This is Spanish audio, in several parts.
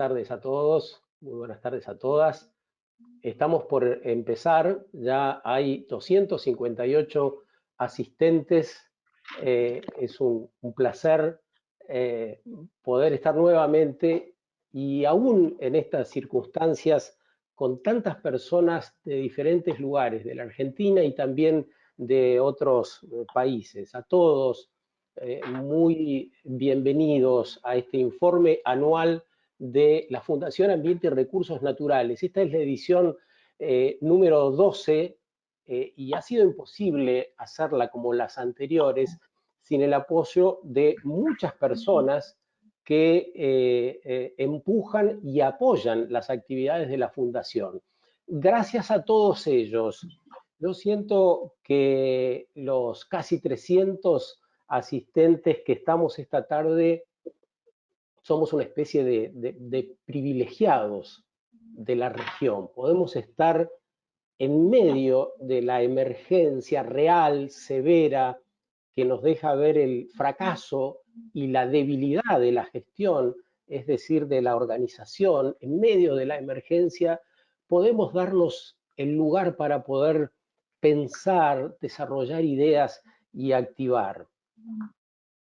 tardes a todos, muy buenas tardes a todas. Estamos por empezar, ya hay 258 asistentes. Es un placer poder estar nuevamente y aún en estas circunstancias con tantas personas de diferentes lugares, de la Argentina y también de otros países. A todos, muy bienvenidos a este informe anual de la Fundación Ambiente y Recursos Naturales. Esta es la edición número 12 y ha sido imposible hacerla como las anteriores sin el apoyo de muchas personas que empujan y apoyan las actividades de la Fundación. Gracias a todos ellos, yo siento que los casi 300 asistentes que estamos esta tarde somos una especie de privilegiados de la región. Podemos estar en medio de la emergencia real, severa, que nos deja ver el fracaso y la debilidad de la gestión, es decir, de la organización. En medio de la emergencia podemos darnos el lugar para poder pensar, desarrollar ideas y activar.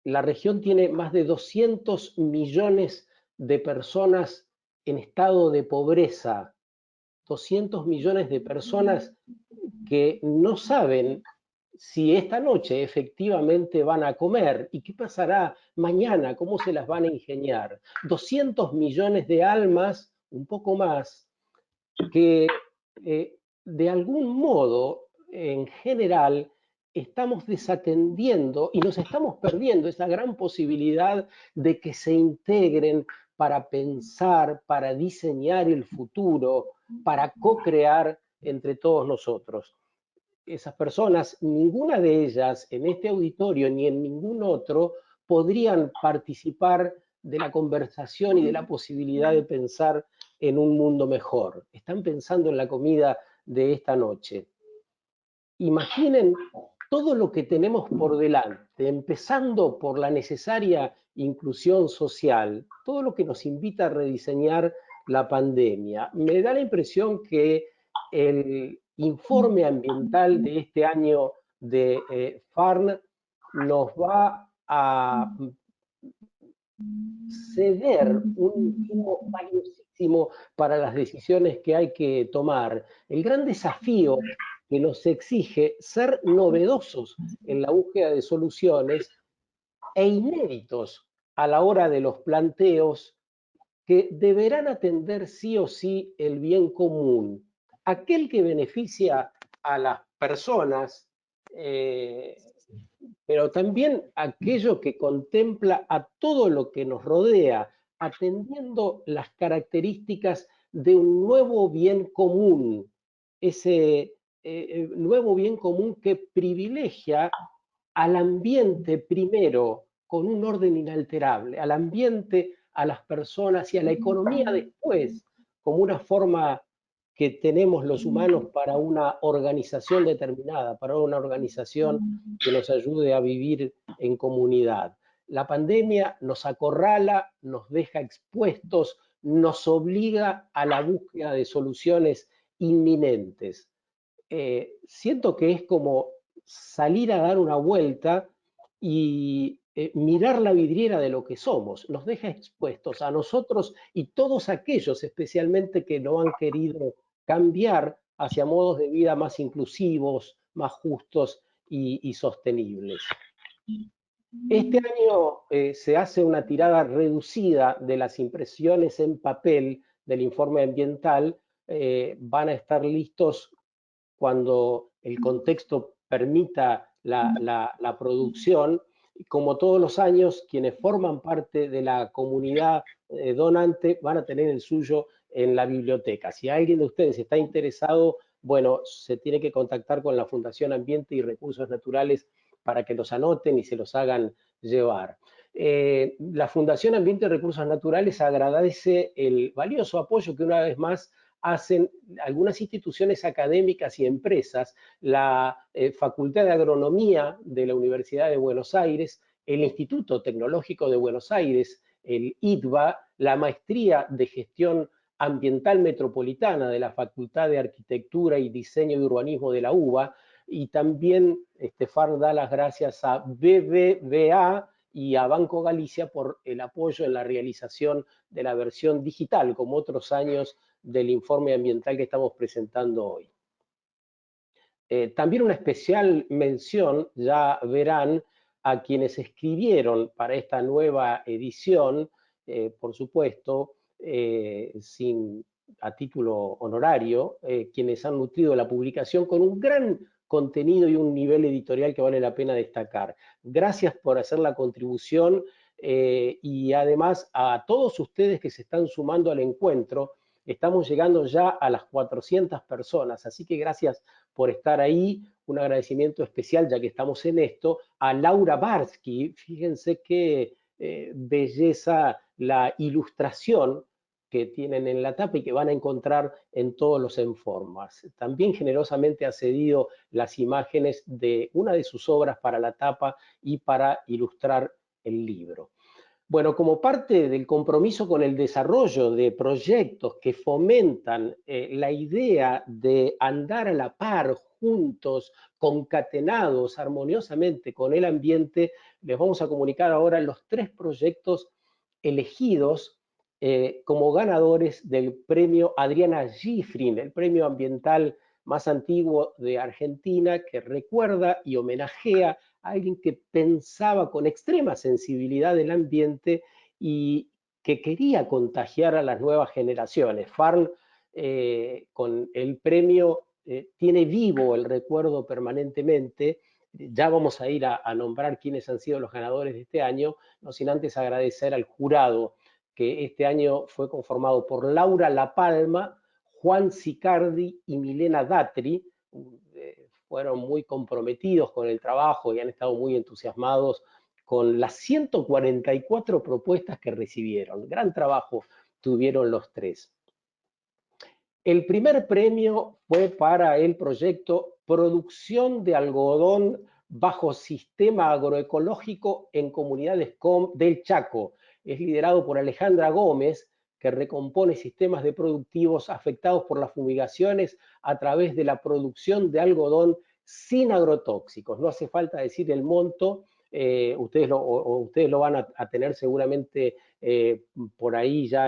La región tiene más de 200 millones de personas en estado de pobreza, 200 millones de personas que no saben si esta noche efectivamente van a comer y qué pasará mañana, cómo se las van a ingeniar. 200 millones de almas, un poco más, que de algún modo, en general, estamos desatendiendo y nos estamos perdiendo esa gran posibilidad de que se integren para pensar, para diseñar el futuro, para co-crear entre todos nosotros. Esas personas, ninguna de ellas en este auditorio ni en ningún otro podrían participar de la conversación y de la posibilidad de pensar en un mundo mejor. Están pensando en la comida de esta noche. Imaginen todo lo que tenemos por delante, empezando por la necesaria inclusión social, todo lo que nos invita a rediseñar la pandemia. Me da la impresión que el informe ambiental de este año de FARN nos va a ceder un insumo valiosísimo para las decisiones que hay que tomar. El gran desafío que nos exige ser novedosos en la búsqueda de soluciones e inéditos a la hora de los planteos que deberán atender sí o sí el bien común, aquel que beneficia a las personas, pero también aquello que contempla a todo lo que nos rodea, atendiendo las características de un nuevo bien común, ese nuevo bien común que privilegia al ambiente primero con un orden inalterable, al ambiente, a las personas y a la economía después, como una forma que tenemos los humanos para una organización determinada, para una organización que nos ayude a vivir en comunidad. La pandemia nos acorrala, nos deja expuestos, nos obliga a la búsqueda de soluciones inminentes. Siento que es como salir a dar una vuelta y mirar la vidriera de lo que somos. Nos deja expuestos a nosotros y todos aquellos especialmente que no han querido cambiar hacia modos de vida más inclusivos, más justos y sostenibles. Este año se hace una tirada reducida de las impresiones en papel del informe ambiental. Van a estar listos cuando el contexto permita la producción. Como todos los años, quienes forman parte de la comunidad donante van a tener el suyo en la biblioteca. Si alguien de ustedes está interesado, bueno, se tiene que contactar con la Fundación Ambiente y Recursos Naturales para que los anoten y se los hagan llevar. La Fundación Ambiente y Recursos Naturales agradece el valioso apoyo que una vez más hacen algunas instituciones académicas y empresas, la Facultad de Agronomía de la Universidad de Buenos Aires, el Instituto Tecnológico de Buenos Aires, el ITBA, la maestría de gestión ambiental metropolitana de la Facultad de Arquitectura y Diseño y Urbanismo de la UBA, y también FARN da las gracias a BBVA y a Banco Galicia por el apoyo en la realización de la versión digital, como otros años del informe ambiental que estamos presentando hoy. También una especial mención, ya verán, a quienes escribieron para esta nueva edición, por supuesto, a título honorario, quienes han nutrido la publicación con un gran contenido y un nivel editorial que vale la pena destacar. Gracias por hacer la contribución y además a todos ustedes que se están sumando al encuentro. Estamos llegando ya a las 400 personas, así que gracias por estar ahí. Un agradecimiento especial, ya que estamos en esto, a Laura Barsky. Fíjense qué belleza la ilustración que tienen en la tapa y que van a encontrar en todos los Enformas. También generosamente ha cedido las imágenes de una de sus obras para la tapa y para ilustrar el libro. Bueno, como parte del compromiso con el desarrollo de proyectos que fomentan la idea de andar a la par, juntos, concatenados armoniosamente con el ambiente, les vamos a comunicar ahora los 3 proyectos elegidos como ganadores del premio Adriana Gifrin, el premio ambiental más antiguo de Argentina, que recuerda y homenajea a alguien que pensaba con extrema sensibilidad el ambiente y que quería contagiar a las nuevas generaciones. FARN, con el premio, tiene vivo el recuerdo permanentemente. Ya vamos a ir a nombrar quiénes han sido los ganadores de este año, no sin antes agradecer al jurado, que este año fue conformado por Laura La Palma, Juan Sicardi y Milena Datri. Fueron muy comprometidos con el trabajo y han estado muy entusiasmados con las 144 propuestas que recibieron. Gran trabajo tuvieron los 3. El primer premio fue para el proyecto Producción de algodón bajo sistema agroecológico en comunidades del Chaco. Es liderado por Alejandra Gómez, que recompone sistemas de productivos afectados por las fumigaciones a través de la producción de algodón sin agrotóxicos. No hace falta decir el monto, ustedes lo van a tener seguramente por ahí ya,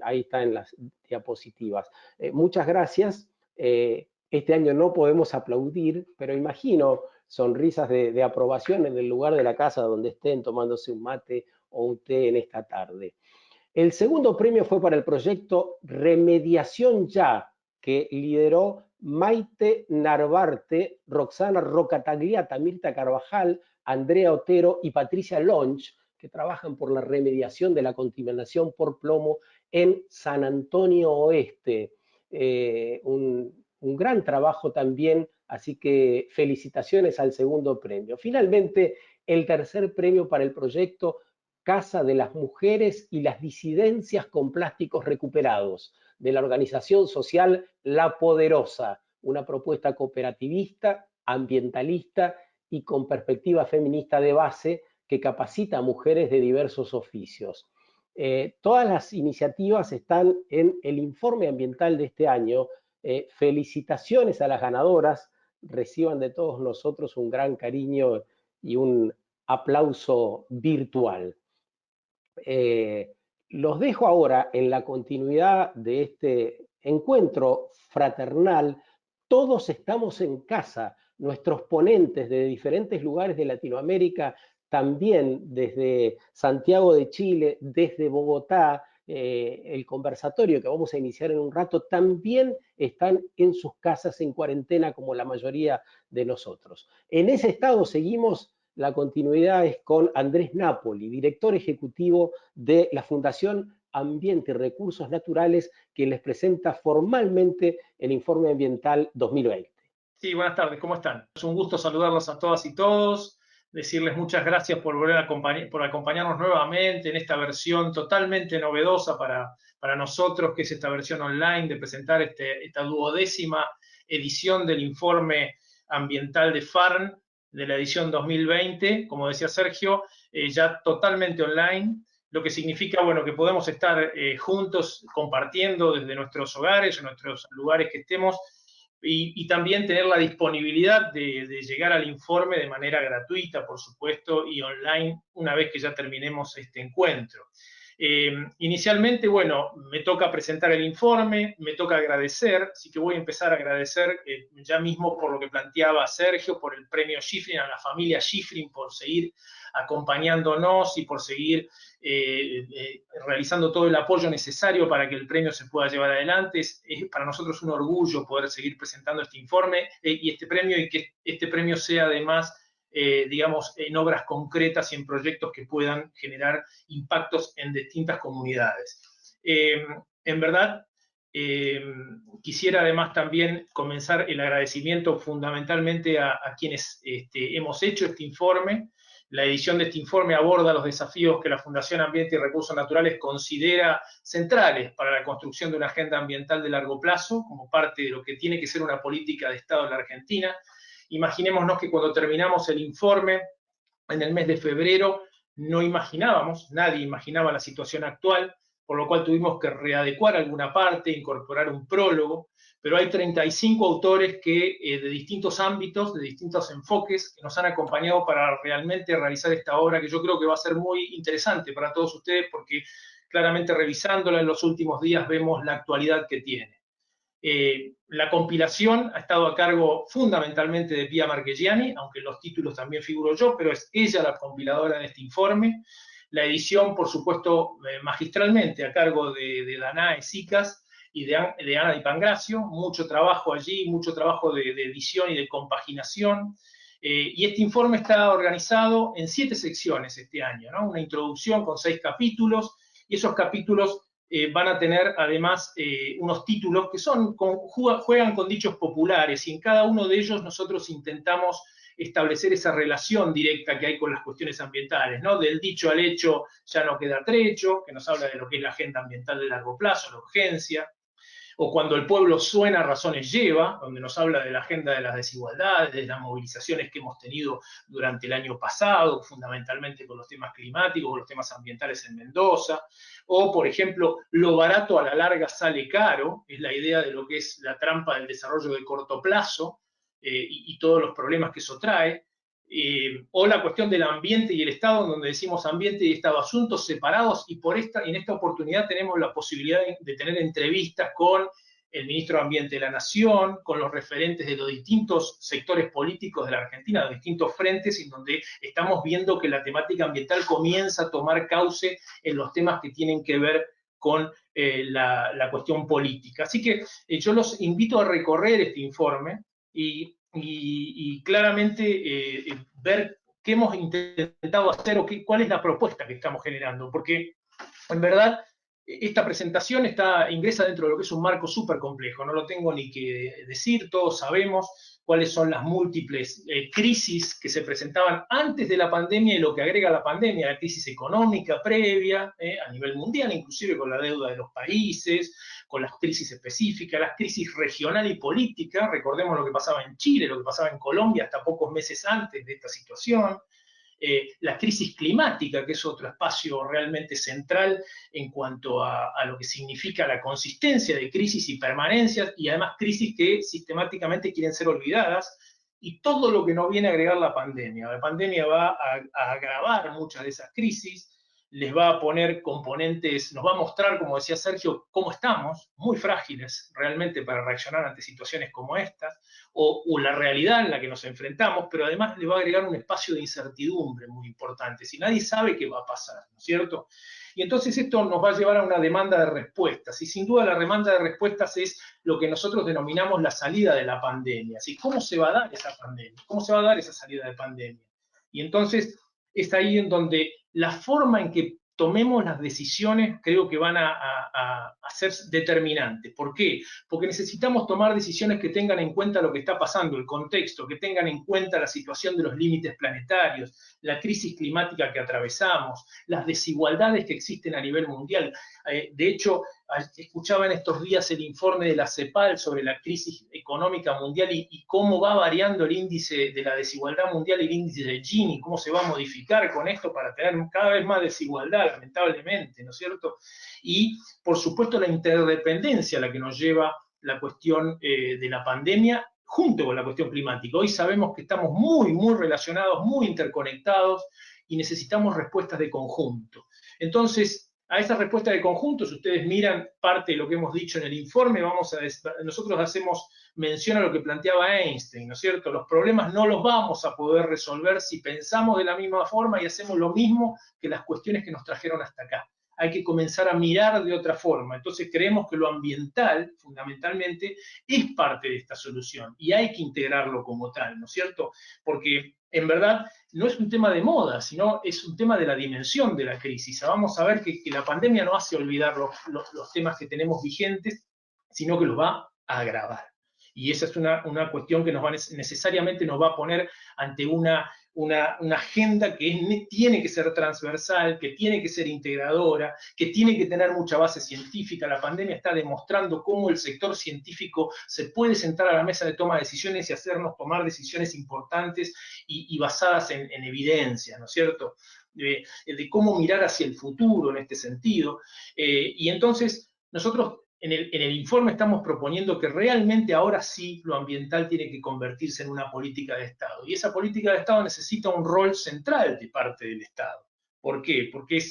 ahí está en las diapositivas. Muchas gracias. Este año no podemos aplaudir, pero imagino sonrisas de aprobación en el lugar de la casa donde estén tomándose un mate o un té en esta tarde. El segundo premio fue para el proyecto Remediación Ya, que lideró Maite Narvarte, Roxana Rocatagliata, Mirta Carvajal, Andrea Otero y Patricia Lonch, que trabajan por la remediación de la contaminación por plomo en San Antonio Oeste. Un gran trabajo también, así que felicitaciones al segundo premio. Finalmente, el tercer premio para el proyecto Casa de las Mujeres y las Disidencias con Plásticos Recuperados, de la organización social La Poderosa, una propuesta cooperativista, ambientalista y con perspectiva feminista de base que capacita a mujeres de diversos oficios. Todas las iniciativas están en el informe ambiental de este año. Felicitaciones a las ganadoras, reciban de todos nosotros un gran cariño y un aplauso virtual. Los dejo ahora en la continuidad de este encuentro fraternal. Todos estamos en casa, nuestros ponentes de diferentes lugares de Latinoamérica, también desde Santiago de Chile, desde Bogotá, el conversatorio que vamos a iniciar en un rato, también están en sus casas en cuarentena como la mayoría de nosotros. En ese estado seguimos. La continuidad es con Andrés Napoli, director ejecutivo de la Fundación Ambiente y Recursos Naturales, quien les presenta formalmente el Informe Ambiental 2020. Sí, buenas tardes, ¿cómo están? Es un gusto saludarlos a todas y todos, decirles muchas gracias por volver a por acompañarnos nuevamente en esta versión totalmente novedosa para nosotros, que es esta versión online de presentar esta 12ª edición del Informe Ambiental de FARN, de la edición 2020, como decía Sergio, ya totalmente online. lo que significa, bueno, que podemos estar juntos compartiendo desde nuestros hogares o nuestros lugares que estemos, y también tener la disponibilidad de llegar al informe de manera gratuita, por supuesto, y online una vez que ya terminemos este encuentro. Inicialmente, bueno, me toca presentar el informe, me toca agradecer, así que voy a empezar a agradecer ya mismo por lo que planteaba Sergio, por el premio Schifrin, a la familia Schifrin, por seguir acompañándonos y por seguir realizando todo el apoyo necesario para que el premio se pueda llevar adelante. Es para nosotros un orgullo poder seguir presentando este informe y este premio, y que este premio sea además digamos, en obras concretas y en proyectos que puedan generar impactos en distintas comunidades. En verdad, quisiera además también comenzar el agradecimiento fundamentalmente a quienes hemos hecho este informe. La edición de este informe aborda los desafíos que la Fundación Ambiente y Recursos Naturales considera centrales para la construcción de una agenda ambiental de largo plazo, como parte de lo que tiene que ser una política de Estado en la Argentina. Imaginémonos que cuando terminamos el informe en el mes de febrero, no imaginábamos, nadie imaginaba la situación actual, por lo cual tuvimos que readecuar alguna parte, incorporar un prólogo, pero hay 35 autores que de distintos ámbitos, de distintos enfoques, que nos han acompañado para realmente realizar esta obra, que yo creo que va a ser muy interesante para todos ustedes, porque claramente revisándola en los últimos días vemos la actualidad que tiene. La compilación ha estado a cargo fundamentalmente de Pia Marchegiani, aunque en los títulos también figuro yo, pero es ella la compiladora de este informe. La edición, por supuesto, magistralmente a cargo de Danae Sicas y de Ana Di Pangracio. Mucho trabajo allí, mucho trabajo de edición y de compaginación. Y este informe está organizado en 7 secciones este año, ¿no? Una introducción con 6 capítulos, y esos capítulos van a tener además unos títulos que juegan con dichos populares, y en cada uno de ellos nosotros intentamos establecer esa relación directa que hay con las cuestiones ambientales, ¿no? Del dicho al hecho ya no queda trecho, que nos habla de lo que es la agenda ambiental de largo plazo, la urgencia. O cuando el pueblo suena, razones lleva, donde nos habla de la agenda de las desigualdades, de las movilizaciones que hemos tenido durante el año pasado, fundamentalmente con los temas climáticos, con los temas ambientales en Mendoza. O, por ejemplo, lo barato a la larga sale caro, es la idea de lo que es la trampa del desarrollo de corto plazo y todos los problemas que eso trae. O la cuestión del ambiente y el Estado, donde decimos ambiente y Estado, asuntos separados, y en esta oportunidad tenemos la posibilidad de tener entrevistas con el ministro de Ambiente de la Nación, con los referentes de los distintos sectores políticos de la Argentina, de distintos frentes, en donde estamos viendo que la temática ambiental comienza a tomar cauce en los temas que tienen que ver con la cuestión política. Así que yo los invito a recorrer este informe y claramente ver qué hemos intentado hacer o cuál es la propuesta que estamos generando, porque en verdad esta presentación ingresa dentro de lo que es un marco súper complejo, no lo tengo ni que decir, todos sabemos cuáles son las múltiples crisis que se presentaban antes de la pandemia y lo que agrega la pandemia, la crisis económica previa a nivel mundial, inclusive con la deuda de los países, con las crisis específicas, las crisis regional y política. Recordemos lo que pasaba en Chile, lo que pasaba en Colombia hasta pocos meses antes de esta situación. La crisis climática, que es otro espacio realmente central en cuanto a lo que significa la consistencia de crisis y permanencias, y además crisis que sistemáticamente quieren ser olvidadas, y todo lo que nos viene a agregar la pandemia. La pandemia va a agravar muchas de esas crisis, les va a poner componentes, nos va a mostrar, como decía Sergio, cómo estamos, muy frágiles realmente para reaccionar ante situaciones como estas, o la realidad en la que nos enfrentamos, pero además le va a agregar un espacio de incertidumbre muy importante, si nadie sabe qué va a pasar, ¿no es cierto? Y entonces esto nos va a llevar a una demanda de respuestas, y sin duda la demanda de respuestas es lo que nosotros denominamos la salida de la pandemia. ¿Sí? ¿Cómo se va a dar esa pandemia? ¿Cómo se va a dar esa salida de pandemia? Y entonces es ahí en donde la forma en que tomemos las decisiones creo que van a ser determinantes. ¿Por qué? Porque necesitamos tomar decisiones que tengan en cuenta lo que está pasando, el contexto, que tengan en cuenta la situación de los límites planetarios, la crisis climática que atravesamos, las desigualdades que existen a nivel mundial. De hecho, escuchaba en estos días el informe de la CEPAL sobre la crisis económica mundial y cómo va variando el índice de la desigualdad mundial y el índice de Gini, cómo se va a modificar con esto para tener cada vez más desigualdad, lamentablemente, ¿no es cierto? Y, por supuesto, la interdependencia a la que nos lleva la cuestión de la pandemia junto con la cuestión climática. Hoy sabemos que estamos muy, muy relacionados, muy interconectados y necesitamos respuestas de conjunto. Entonces, a esa respuesta de conjunto, si ustedes miran parte de lo que hemos dicho en el informe, nosotros hacemos mención a lo que planteaba Einstein, ¿no es cierto? Los problemas no los vamos a poder resolver si pensamos de la misma forma y hacemos lo mismo que las cuestiones que nos trajeron hasta acá. Hay que comenzar a mirar de otra forma. Entonces creemos que lo ambiental, fundamentalmente, es parte de esta solución y hay que integrarlo como tal, ¿no es cierto? Porque en verdad no es un tema de moda, sino es un tema de la dimensión de la crisis. Vamos a ver que la pandemia no hace olvidar los temas que tenemos vigentes, sino que los va a agravar. Y esa es una cuestión que necesariamente nos va a poner ante una agenda que tiene que ser transversal, que tiene que ser integradora, que tiene que tener mucha base científica. La pandemia está demostrando cómo el sector científico se puede sentar a la mesa de toma de decisiones y hacernos tomar decisiones importantes y basadas en evidencia, ¿no es cierto? De cómo mirar hacia el futuro en este sentido. Y entonces nosotros en el informe estamos proponiendo que realmente ahora sí lo ambiental tiene que convertirse en una política de Estado. Y esa política de Estado necesita un rol central de parte del Estado. ¿Por qué? Porque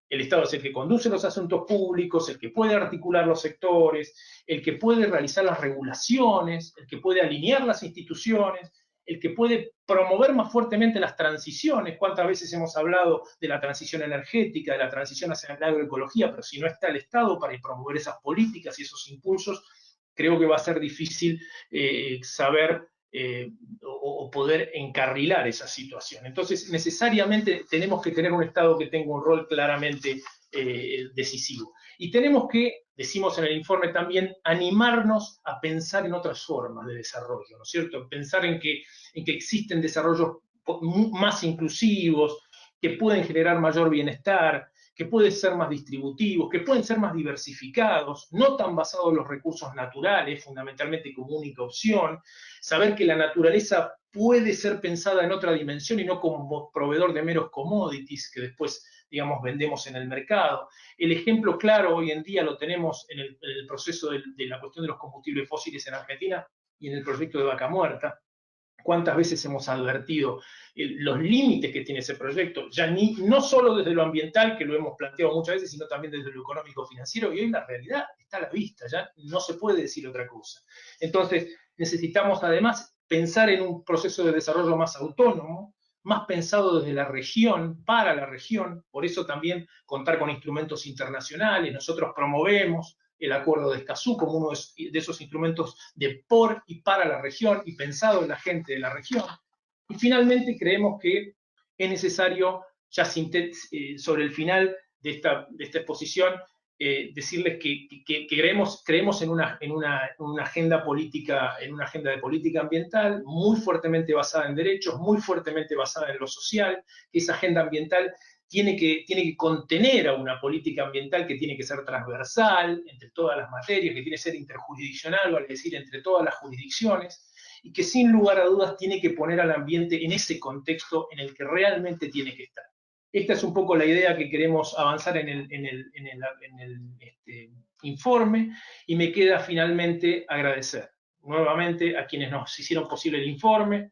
el Estado es el que conduce los asuntos públicos, el que puede articular los sectores, el que puede realizar las regulaciones, el que puede alinear las instituciones, el que puede promover más fuertemente las transiciones. ¿Cuántas veces hemos hablado de la transición energética, de la transición hacia la agroecología? Pero si no está el Estado para promover esas políticas y esos impulsos, creo que va a ser difícil saber o poder encarrilar esa situación. Entonces, necesariamente tenemos que tener un Estado que tenga un rol claramente decisivo. Y tenemos que, decimos en el informe también, animarnos a pensar en otras formas de desarrollo, ¿no es cierto? Pensar en que existen desarrollos más inclusivos, que pueden generar mayor bienestar, que pueden ser más distributivos, que pueden ser más diversificados, no tan basados en los recursos naturales, fundamentalmente como única opción, saber que la naturaleza puede ser pensada en otra dimensión y no como proveedor de meros commodities que después, digamos, vendemos en el mercado. El ejemplo claro hoy en día lo tenemos en el proceso de la cuestión de los combustibles fósiles en Argentina y en el proyecto de Vaca Muerta. ¿Cuántas veces hemos advertido los límites que tiene ese proyecto? Ya no solo desde lo ambiental, que lo hemos planteado muchas veces, sino también desde lo económico-financiero, y hoy la realidad está a la vista, ya no se puede decir otra cosa. Entonces, necesitamos además pensar en un proceso de desarrollo más autónomo, más pensado desde la región, para la región, por eso también contar con instrumentos internacionales. Nosotros promovemos el Acuerdo de Escazú como uno de esos instrumentos de por y para la región y pensado en la gente de la región. Y finalmente creemos que es necesario, ya sobre el final de esta exposición, decirles que creemos en una agenda política, en una agenda de política ambiental muy fuertemente basada en derechos, muy fuertemente basada en lo social, que esa agenda ambiental tiene que contener a una política ambiental que tiene que ser transversal entre todas las materias, que tiene que ser interjurisdiccional, vale decir, entre todas las jurisdicciones, y que sin lugar a dudas tiene que poner al ambiente en ese contexto en el que realmente tiene que estar. Esta es un poco la idea que queremos avanzar en el informe, y me queda finalmente agradecer nuevamente a quienes nos hicieron posible el informe,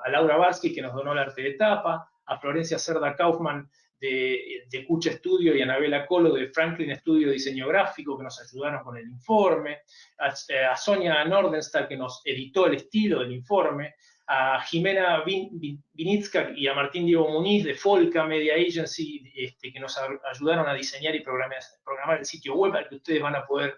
a Laura Barsky, que nos donó el arte de tapa, a Florencia Cerda Kaufman de Kucha Studio y a Anabela Colo de Franklin Studio de Diseño Gráfico, que nos ayudaron con el informe, a Sonia Nordenstahl, que nos editó el estilo del informe, a Jimena Vinitska y a Martín Diego Muniz de Folca Media Agency, que nos ayudaron a diseñar y programar el sitio web al que ustedes van a poder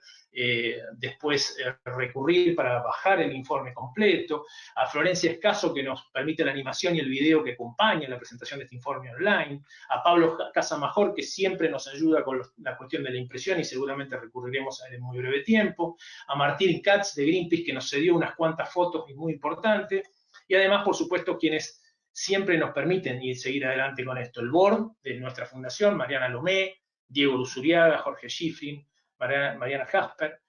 después recurrir para bajar el informe completo, a Florencia Escaso, que nos permite la animación y el video que acompaña la presentación de este informe online, a Pablo Casamajor, que siempre nos ayuda con la cuestión de la impresión y seguramente recurriremos a él en muy breve tiempo, a Martín Katz de Greenpeace, que nos cedió unas cuantas fotos y muy importantes, y además, por supuesto, quienes siempre nos permiten ir seguir adelante con esto. El board de nuestra fundación, Mariana Lomé, Diego Luzuriaga, Jorge Schifrin, Mariana Jasper.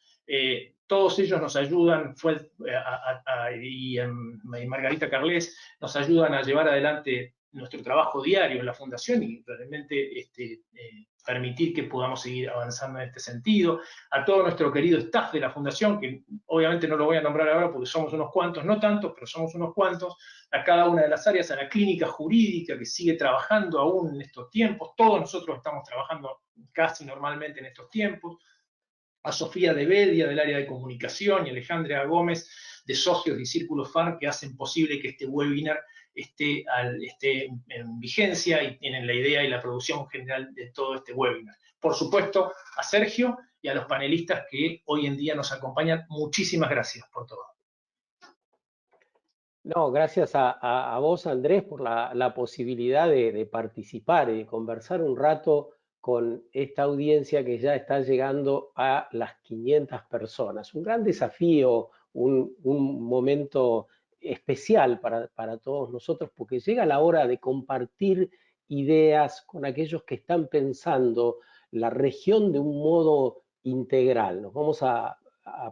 Todos ellos nos ayudan, y Margarita Carles, nos ayudan a llevar adelante nuestro trabajo diario en la Fundación y realmente permitir que podamos seguir avanzando en este sentido. A todo nuestro querido staff de la Fundación, que obviamente no lo voy a nombrar ahora porque somos unos cuantos, no tantos, pero somos unos cuantos, a cada una de las áreas, a la clínica jurídica que sigue trabajando aún en estos tiempos, todos nosotros estamos trabajando casi normalmente en estos tiempos, a Sofía de Bedia del área de comunicación y Alejandra Gómez de Socios y Círculo FAR que hacen posible que este webinar esté en vigencia y tienen la idea y la producción general de todo este webinar. Por supuesto, a Sergio y a los panelistas que hoy en día nos acompañan, muchísimas gracias por todo. No, gracias a vos, Andrés, por la posibilidad de participar y de conversar un rato con esta audiencia que ya está llegando a las 500 personas. Un gran desafío, un momento especial para todos nosotros, porque llega la hora de compartir ideas con aquellos que están pensando la región de un modo integral. Nos vamos a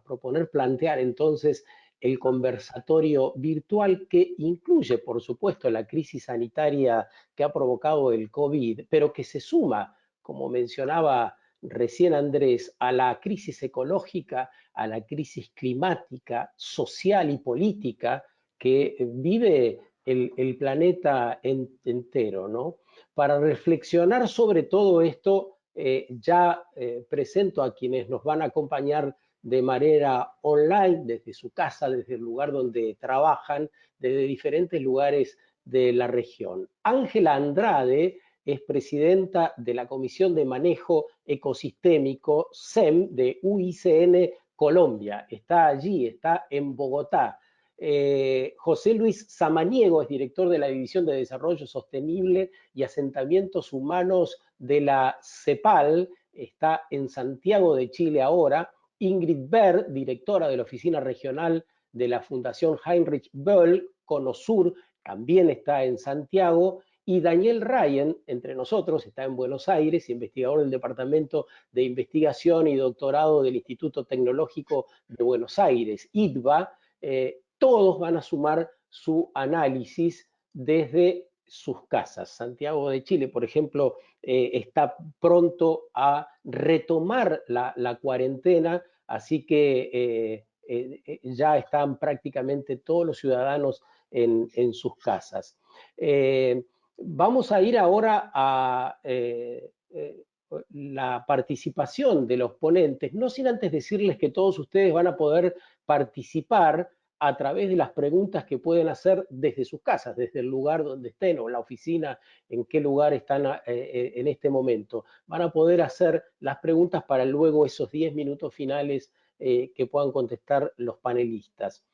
proponer plantear entonces el conversatorio virtual que incluye, por supuesto, la crisis sanitaria que ha provocado el COVID, pero que se suma, como mencionaba recién Andrés, a la crisis ecológica, a la crisis climática, social y política que vive el planeta entero, ¿no? Para reflexionar sobre todo esto, presento a quienes nos van a acompañar de manera online, desde su casa, desde el lugar donde trabajan, desde diferentes lugares de la región. Ángela Andrade es presidenta de la Comisión de Manejo Ecosistémico, SEM, de UICN Colombia. Está allí, está en Bogotá. José Luis Samaniego es director de la División de Desarrollo Sostenible y Asentamientos Humanos de la CEPAL, está en Santiago de Chile ahora. Ingrid Berg, directora de la Oficina Regional de la Fundación Heinrich Böll, Conosur, también está en Santiago, y Daniel Ryan, entre nosotros, está en Buenos Aires, investigador del Departamento de Investigación y Doctorado del Instituto Tecnológico de Buenos Aires, ITBA. Todos van a sumar su análisis desde sus casas. Santiago de Chile, por ejemplo, está pronto a retomar la cuarentena, así que ya están prácticamente todos los ciudadanos en sus casas. Vamos a ir ahora a la participación de los ponentes, no sin antes decirles que todos ustedes van a poder participar a través de las preguntas que pueden hacer desde sus casas, desde el lugar donde estén o la oficina, en qué lugar están en este momento. Van a poder hacer las preguntas para luego esos 10 minutos finales que puedan contestar los panelistas.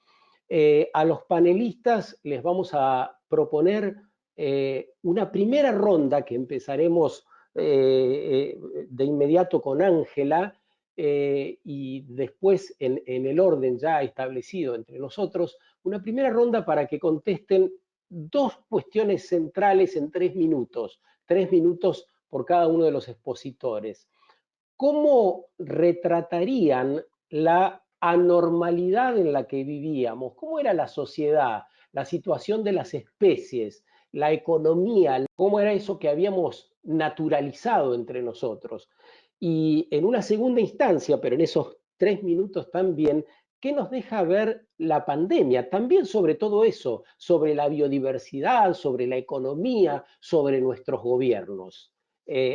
A los panelistas les vamos a proponer una primera ronda que empezaremos de inmediato con Ángela, y después en el orden ya establecido entre nosotros, una primera ronda para que contesten dos cuestiones centrales en 3 minutos por cada uno de los expositores. ¿Cómo retratarían la anormalidad en la que vivíamos? ¿Cómo era la sociedad, la situación de las especies, la economía? ¿Cómo era eso que habíamos naturalizado entre nosotros? Y en una segunda instancia, pero en esos 3 minutos también, ¿qué nos deja ver la pandemia? También sobre todo eso, sobre la biodiversidad, sobre la economía, sobre nuestros gobiernos.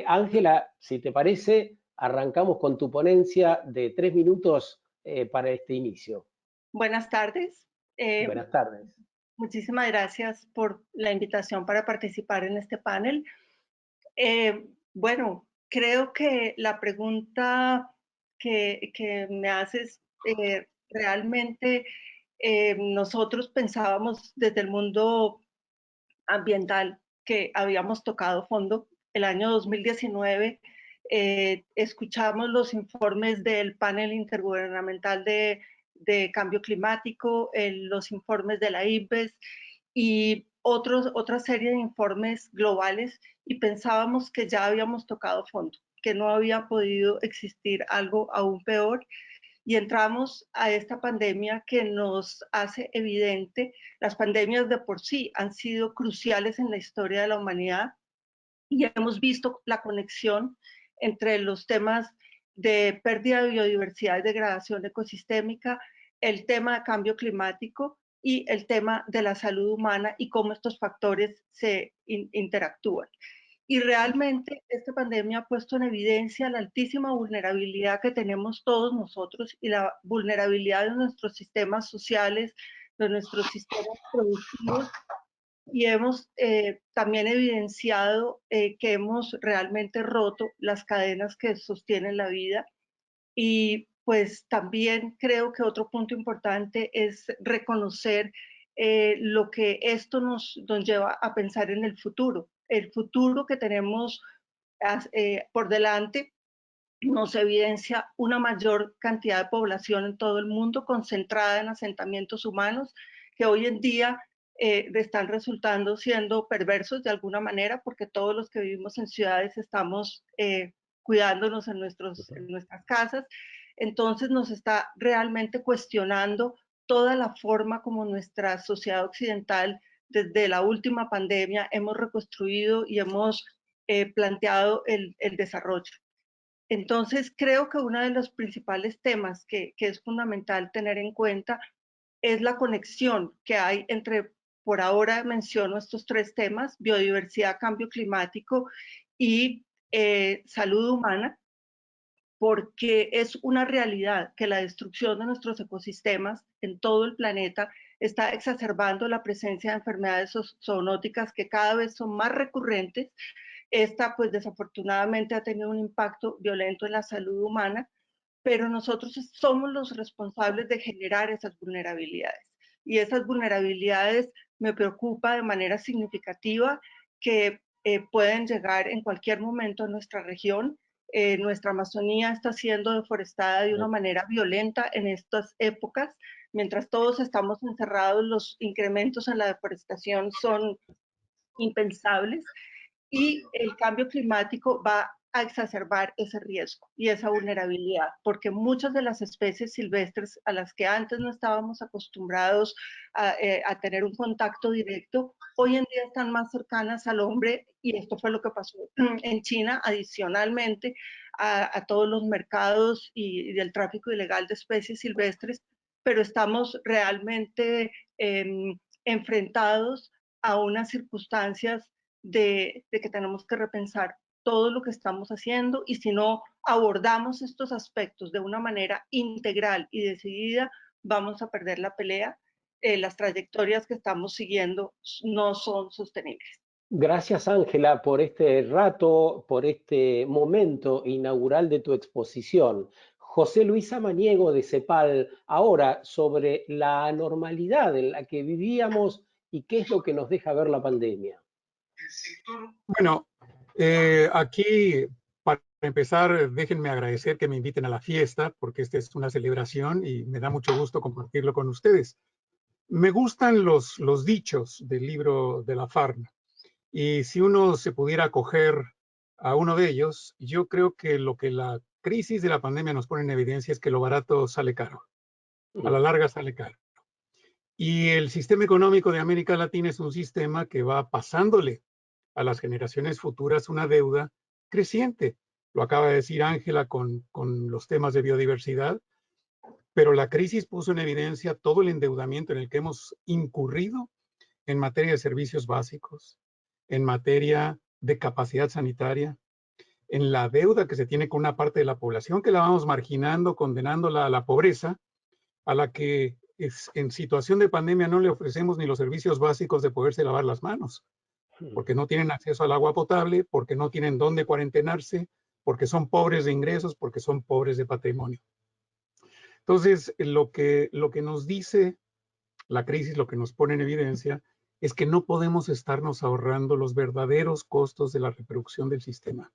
Ángela, si te parece, arrancamos con tu ponencia de 3 minutos para este inicio. Buenas tardes. Buenas tardes. Muchísimas gracias por la invitación para participar en este panel. Bueno, creo que la pregunta que me haces, realmente nosotros pensábamos desde el mundo ambiental que habíamos tocado fondo. El año 2019 escuchamos los informes del panel intergubernamental de cambio climático, los informes de la IPBES y otra serie de informes globales, y pensábamos que ya habíamos tocado fondo. que no había podido existir algo aún peor. Y entramos a esta pandemia que nos hace evidente, las pandemias de por sí han sido cruciales en la historia de la humanidad y hemos visto la conexión entre los temas de pérdida de biodiversidad y degradación ecosistémica, el tema de cambio climático y el tema de la salud humana y cómo estos factores se interactúan. Y realmente esta pandemia ha puesto en evidencia la altísima vulnerabilidad que tenemos todos nosotros y la vulnerabilidad de nuestros sistemas sociales, de nuestros sistemas productivos, y hemos también evidenciado que hemos realmente roto las cadenas que sostienen la vida. Y pues también creo que otro punto importante es reconocer lo que esto nos lleva a pensar en el futuro que tenemos por delante. Nos evidencia una mayor cantidad de población en todo el mundo concentrada en asentamientos humanos que hoy en día están resultando siendo perversos de alguna manera, porque todos los que vivimos en ciudades estamos cuidándonos en nuestras casas. Entonces nos está realmente cuestionando toda la forma como nuestra sociedad occidental desde la última pandemia hemos reconstruido y hemos planteado el desarrollo. Entonces, creo que uno de los principales temas que es fundamental tener en cuenta es la conexión que hay entre, por ahora menciono estos tres temas: biodiversidad, cambio climático y salud humana, porque es una realidad que la destrucción de nuestros ecosistemas en todo el planeta está exacerbando la presencia de enfermedades zoonóticas que cada vez son más recurrentes. Esta, pues desafortunadamente, ha tenido un impacto violento en la salud humana, pero nosotros somos los responsables de generar esas vulnerabilidades. Y esas vulnerabilidades me preocupa de manera significativa que pueden llegar en cualquier momento a nuestra región. Nuestra Amazonía está siendo deforestada de una manera violenta en estas épocas. Mientras todos estamos encerrados, los incrementos en la deforestación son impensables. Y el cambio climático va a exacerbar ese riesgo y esa vulnerabilidad, porque muchas de las especies silvestres a las que antes no estábamos acostumbrados a tener un contacto directo, hoy en día están más cercanas al hombre, y esto fue lo que pasó en China, adicionalmente a todos los mercados y del tráfico ilegal de especies silvestres, pero estamos realmente enfrentados a unas circunstancias de que tenemos que repensar todo lo que estamos haciendo, y si no abordamos estos aspectos de una manera integral y decidida, vamos a perder la pelea. Las trayectorias que estamos siguiendo no son sostenibles. Gracias, Ángela, por este rato, por este momento inaugural de tu exposición. José Luis Samaniego de CEPAL, ahora sobre la anormalidad en la que vivíamos y qué es lo que nos deja ver la pandemia. Bueno, aquí para empezar, déjenme agradecer que me inviten a la fiesta, porque esta es una celebración y me da mucho gusto compartirlo con ustedes. Me gustan los dichos del libro de Lafargue, y si uno se pudiera acoger a uno de ellos, yo creo que lo que la crisis de la pandemia nos pone en evidencia es que lo barato sale caro, a la larga sale caro. Y el sistema económico de América Latina es un sistema que va pasándole a las generaciones futuras una deuda creciente. Lo acaba de decir Ángela con los temas de biodiversidad, pero la crisis puso en evidencia todo el endeudamiento en el que hemos incurrido en materia de servicios básicos, en materia de capacidad sanitaria, en la deuda que se tiene con una parte de la población que la vamos marginando, condenándola a la pobreza, a la que en situación de pandemia no le ofrecemos ni los servicios básicos de poderse lavar las manos, porque no tienen acceso al agua potable, porque no tienen dónde cuarentenarse, porque son pobres de ingresos, porque son pobres de patrimonio. Entonces, lo que nos dice la crisis, lo que nos pone en evidencia, es que no podemos estarnos ahorrando los verdaderos costos de la reproducción del sistema.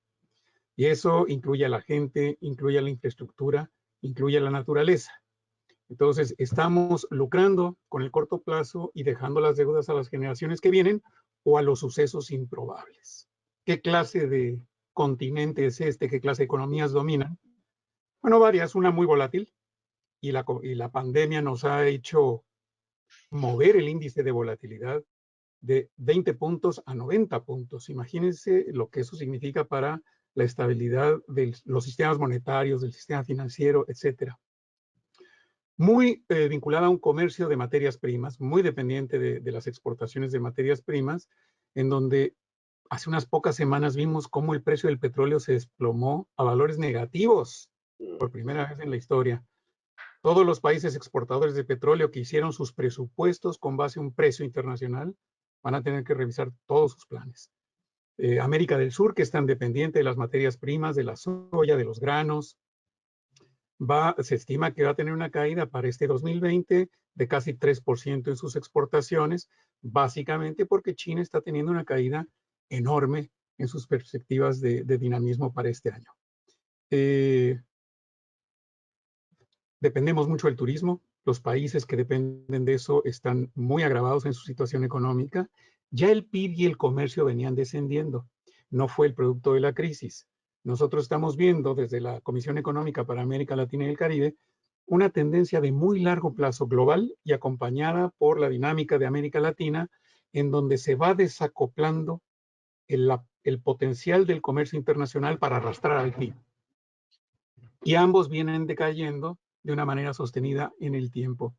Y eso incluye a la gente, incluye a la infraestructura, incluye a la naturaleza. Entonces, estamos lucrando con el corto plazo y dejando las deudas a las generaciones que vienen o a los sucesos improbables. ¿Qué clase de continente es este, qué clase de economías dominan. Bueno, varias, una muy volátil, y la pandemia nos ha hecho mover el índice de volatilidad de 20 puntos a 90 puntos. Imagínense lo que eso significa para la estabilidad de los sistemas monetarios, del sistema financiero, etcétera. Muy vinculada a un comercio de materias primas, muy dependiente de las exportaciones de materias primas, en donde hace unas pocas semanas vimos cómo el precio del petróleo se desplomó a valores negativos por primera vez en la historia. Todos los países exportadores de petróleo que hicieron sus presupuestos con base a un precio internacional van a tener que revisar todos sus planes. América del Sur, que es tan dependiente de las materias primas, de la soya, de los granos, se estima que va a tener una caída para este 2020 de casi 3% en sus exportaciones, básicamente porque China está teniendo una caída enorme en sus perspectivas de dinamismo para este año. Dependemos mucho del turismo. Los países que dependen de eso están muy agravados en su situación económica. Ya el PIB y el comercio venían descendiendo. No fue el producto de la crisis. Nosotros estamos viendo desde la Comisión Económica para América Latina y el Caribe una tendencia de muy largo plazo global y acompañada por la dinámica de América Latina, en donde se va desacoplando el potencial del comercio internacional para arrastrar al PIB. Y ambos vienen decayendo de una manera sostenida en el tiempo.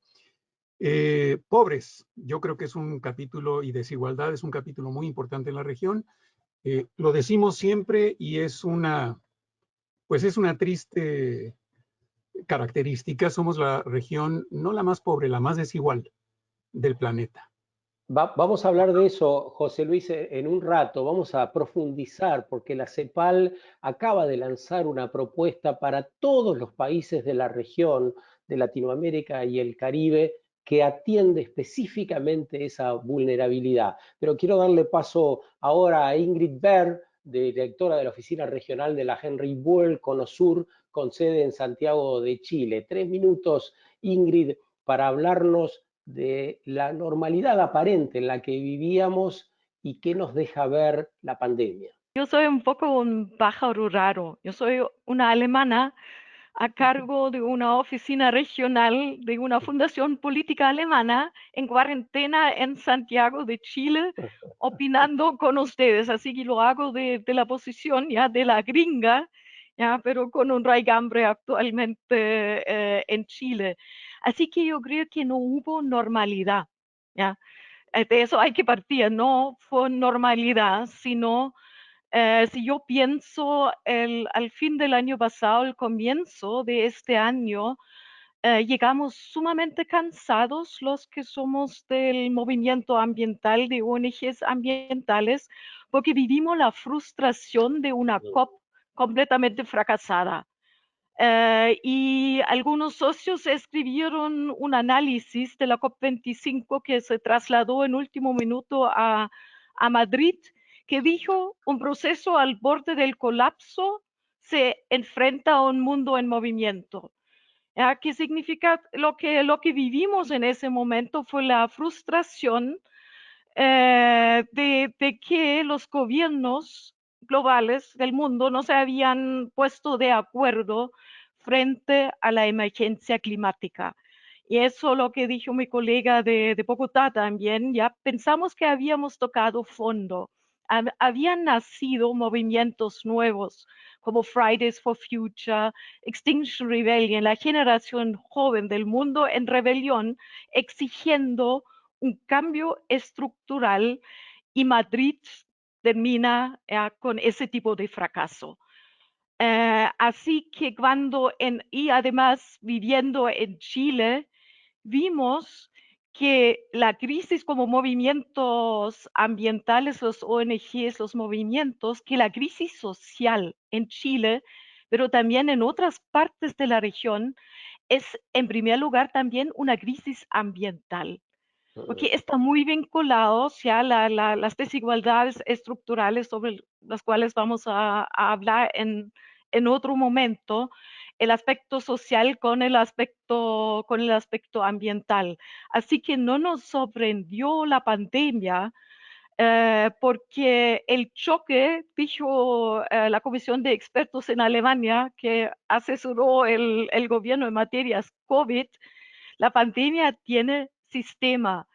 Pobres, yo creo que es un capítulo, y desigualdad es un capítulo muy importante en la región. Lo decimos siempre y es una triste característica. Somos la región, no la más pobre, la más desigual del planeta. Vamos a hablar de eso, José Luis, en un rato. Vamos a profundizar porque la CEPAL acaba de lanzar una propuesta para todos los países de la región de Latinoamérica y el Caribe que atiende específicamente esa vulnerabilidad. Pero quiero darle paso ahora a Ingrid Berg, directora de la Oficina Regional de la Henry Buell Conosur, con sede en Santiago de Chile. 3 minutos, Ingrid, para hablarnos de la normalidad aparente en la que vivíamos y qué nos deja ver la pandemia. Yo soy un poco un pájaro raro. Yo soy una alemana a cargo de una oficina regional de una fundación política alemana en cuarentena en Santiago de Chile, opinando con ustedes. Así que lo hago de la posición ya de la gringa, ya, pero con un raigambre actualmente en Chile. Así que yo creo que no hubo normalidad, ya. De eso hay que partir, no fue normalidad, sino si yo pienso al fin del año pasado, el comienzo de este año, llegamos sumamente cansados los que somos del movimiento ambiental, de ONGs ambientales, porque vivimos la frustración de una COP completamente fracasada. Y algunos socios escribieron un análisis de la COP25 que se trasladó en último minuto a Madrid, que dijo: un proceso al borde del colapso se enfrenta a un mundo en movimiento. ¿Qué significa? Lo que vivimos en ese momento fue la frustración de que los gobiernos globales del mundo no se habían puesto de acuerdo frente a la emergencia climática. Y eso lo que dijo mi colega de Bogotá también, ya pensamos que habíamos tocado fondo. Habían nacido movimientos nuevos como Fridays for Future, Extinction Rebellion, la generación joven del mundo en rebelión, exigiendo un cambio estructural, y Madrid termina con ese tipo de fracaso. Así que y además viviendo en Chile, vimos que la crisis como movimientos ambientales, los ONGs, los movimientos, que la crisis social en Chile, pero también en otras partes de la región, es en primer lugar también una crisis ambiental, porque está muy vinculado a las desigualdades estructurales sobre las cuales vamos a hablar en otro momento, el aspecto social con el aspecto ambiental. Así que no nos sorprendió la pandemia porque el choque, dijo la comisión de expertos en Alemania que asesoró el gobierno en materias COVID, la pandemia tiene sistema.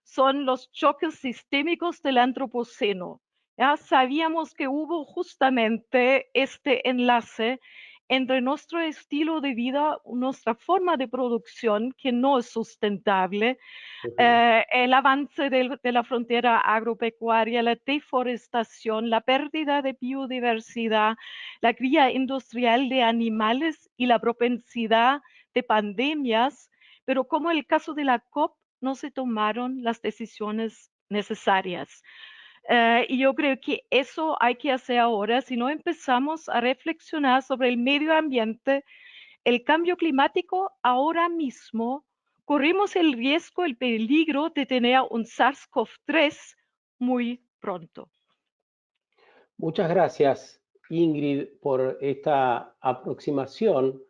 Son los choques sistémicos del antropoceno. Ya sabíamos que hubo justamente este enlace entre nuestro estilo de vida, nuestra forma de producción que no es sustentable, el avance de la frontera agropecuaria, la deforestación, la pérdida de biodiversidad, la cría industrial de animales y la propensidad de pandemias, pero como el caso de la COP, no se tomaron las decisiones necesarias. Y yo creo que eso hay que hacer ahora, si no empezamos a reflexionar sobre el medio ambiente, el cambio climático. Ahora mismo corremos el riesgo, el peligro de tener un SARS-CoV-3 muy pronto. Muchas gracias, Ingrid, por esta aproximación,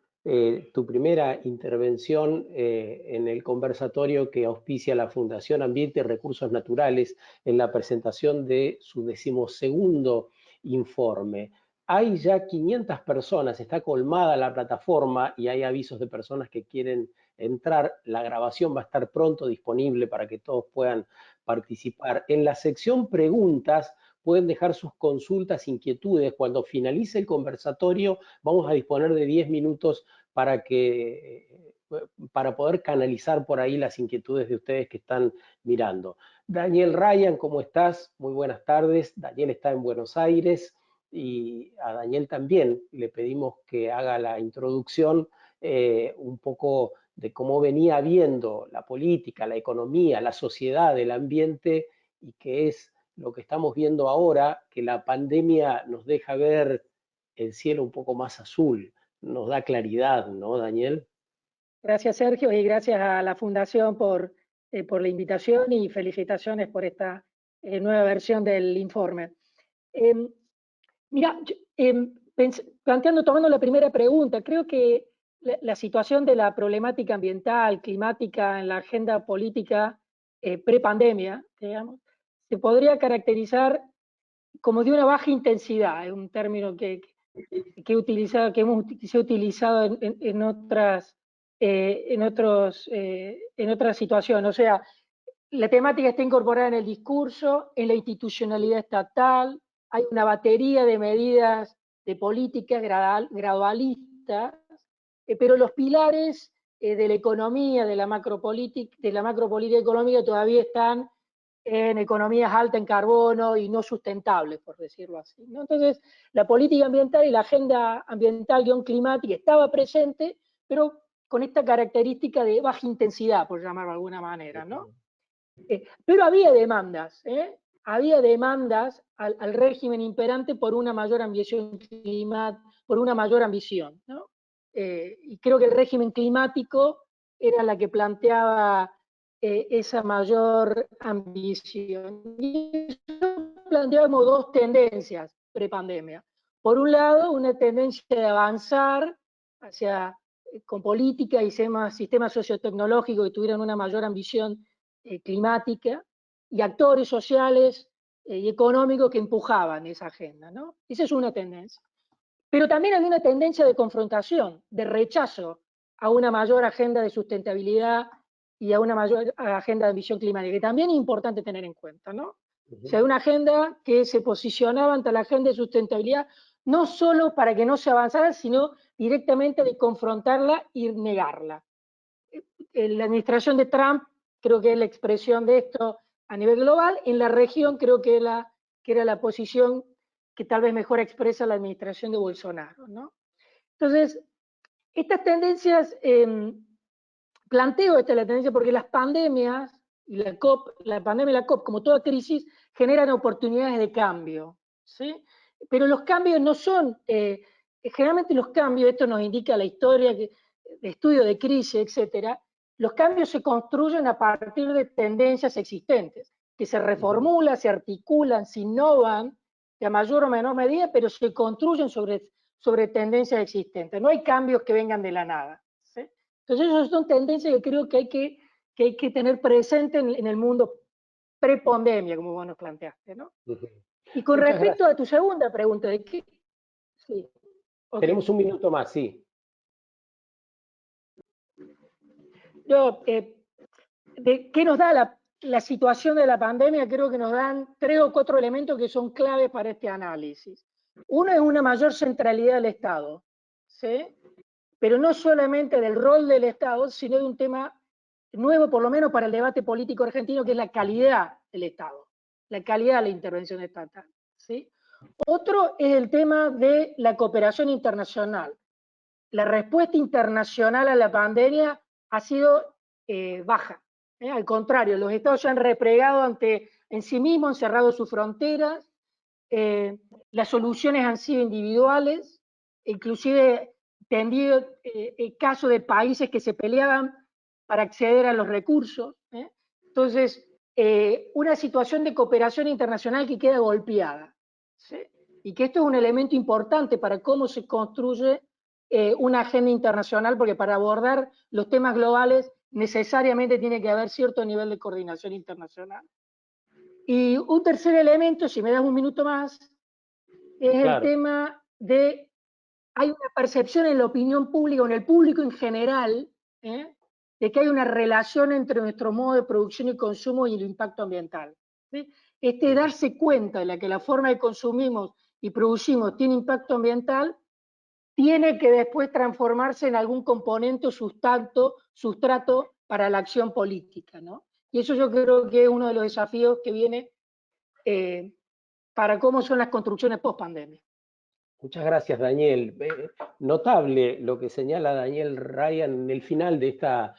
tu primera intervención en el conversatorio que auspicia la Fundación Ambiente y Recursos Naturales en la presentación de su 12º informe. Hay ya 500 personas, está colmada la plataforma y hay avisos de personas que quieren entrar. La grabación va a estar pronto disponible para que todos puedan participar. En la sección preguntas pueden dejar sus consultas, inquietudes. Cuando finalice el conversatorio vamos a disponer de 10 minutos para poder canalizar por ahí las inquietudes de ustedes que están mirando. Daniel Ryan, ¿cómo estás? Muy buenas tardes. Daniel está en Buenos Aires y a Daniel también le pedimos que haga la introducción un poco de cómo venía viendo la política, la economía, la sociedad, el ambiente y qué es lo que estamos viendo ahora, que la pandemia nos deja ver el cielo un poco más azul, nos da claridad, ¿no, Daniel? Gracias, Sergio, y gracias a la Fundación por la invitación y felicitaciones por esta nueva versión del informe. Mira, tomando la primera pregunta, creo que la situación de la problemática ambiental, climática en la agenda política prepandemia, digamos, se podría caracterizar como de una baja intensidad, es un término que se ha utilizado en otras situaciones. O sea, la temática está incorporada en el discurso, en la institucionalidad estatal, hay una batería de medidas de políticas gradualistas, pero los pilares de la economía, de la macropolítica económica todavía están en economías altas en carbono y no sustentables, por decirlo así, ¿no? Entonces, la política ambiental y la agenda ambiental-climática estaba presente, pero con esta característica de baja intensidad, por llamarlo de alguna manera, ¿no? Pero había demandas al régimen imperante por una mayor ambición ¿no? Y creo que el régimen climático era la que planteaba esa mayor ambición. Y eso planteábamos dos tendencias prepandemia. Por un lado, una tendencia de avanzar con política y sistemas sociotecnológicos que tuvieran una mayor ambición climática, y actores sociales y económicos que empujaban esa agenda, ¿no? Esa es una tendencia. Pero también había una tendencia de confrontación, de rechazo a una mayor agenda de sustentabilidad y a una mayor agenda de ambición climática, que también es importante tener en cuenta, ¿no? O sea, una agenda que se posicionaba ante la agenda de sustentabilidad no solo para que no se avanzara, sino directamente de confrontarla y negarla. La administración de Trump creo que es la expresión de esto a nivel global. En la región creo que era la posición que tal vez mejor expresa la administración de Bolsonaro, ¿no? Entonces, estas tendencias, planteo la tendencia porque las pandemias y la pandemia y la COP, como toda crisis, generan oportunidades de cambio, ¿sí? Pero los cambios no son, generalmente los cambios, esto nos indica la historia de estudio de crisis, etcétera, los cambios se construyen a partir de tendencias existentes, que se reformulan, se articulan, se innovan, de mayor o menor medida, pero se construyen sobre tendencias existentes. No hay cambios que vengan de la nada, ¿sí? Entonces, esas son tendencias que creo que hay que tener presente en el mundo prepandemia, como vos nos planteaste, ¿no? Y con Muchas respecto gracias. a tu segunda pregunta, ¿de qué? Sí. Okay. Tenemos un minuto más, sí. ¿Qué nos da la situación de la pandemia? Creo que nos dan 3 o 4 elementos que son claves para este análisis. Uno es una mayor centralidad del Estado, ¿sí? Pero no solamente del rol del Estado, sino de un tema nuevo, por lo menos para el debate político argentino, que es la calidad del Estado, la calidad de la intervención estatal, ¿sí? Otro es el tema de la cooperación internacional. La respuesta internacional a la pandemia ha sido baja. Al contrario, los estados se han replegado en sí mismos, han cerrado sus fronteras, las soluciones han sido individuales, inclusive tendido casos de países que se peleaban para acceder a los recursos. Entonces, una situación de cooperación internacional que queda golpeada, ¿sí? Y que esto es un elemento importante para cómo se construye una agenda internacional, porque para abordar los temas globales necesariamente tiene que haber cierto nivel de coordinación internacional. Y un tercer elemento, si me das un minuto más, es el tema de, hay una percepción en la opinión pública, o en el público en general, de que hay una relación entre nuestro modo de producción y consumo y el impacto ambiental, ¿sí? Darse cuenta de que la forma de consumimos y producimos tiene impacto ambiental, tiene que después transformarse en algún componente o sustrato para la acción política, ¿no? Y eso yo creo que es uno de los desafíos que viene para cómo son las construcciones post-pandemia. Muchas gracias, Daniel. Notable lo que señala Daniel Ryan en el final de esta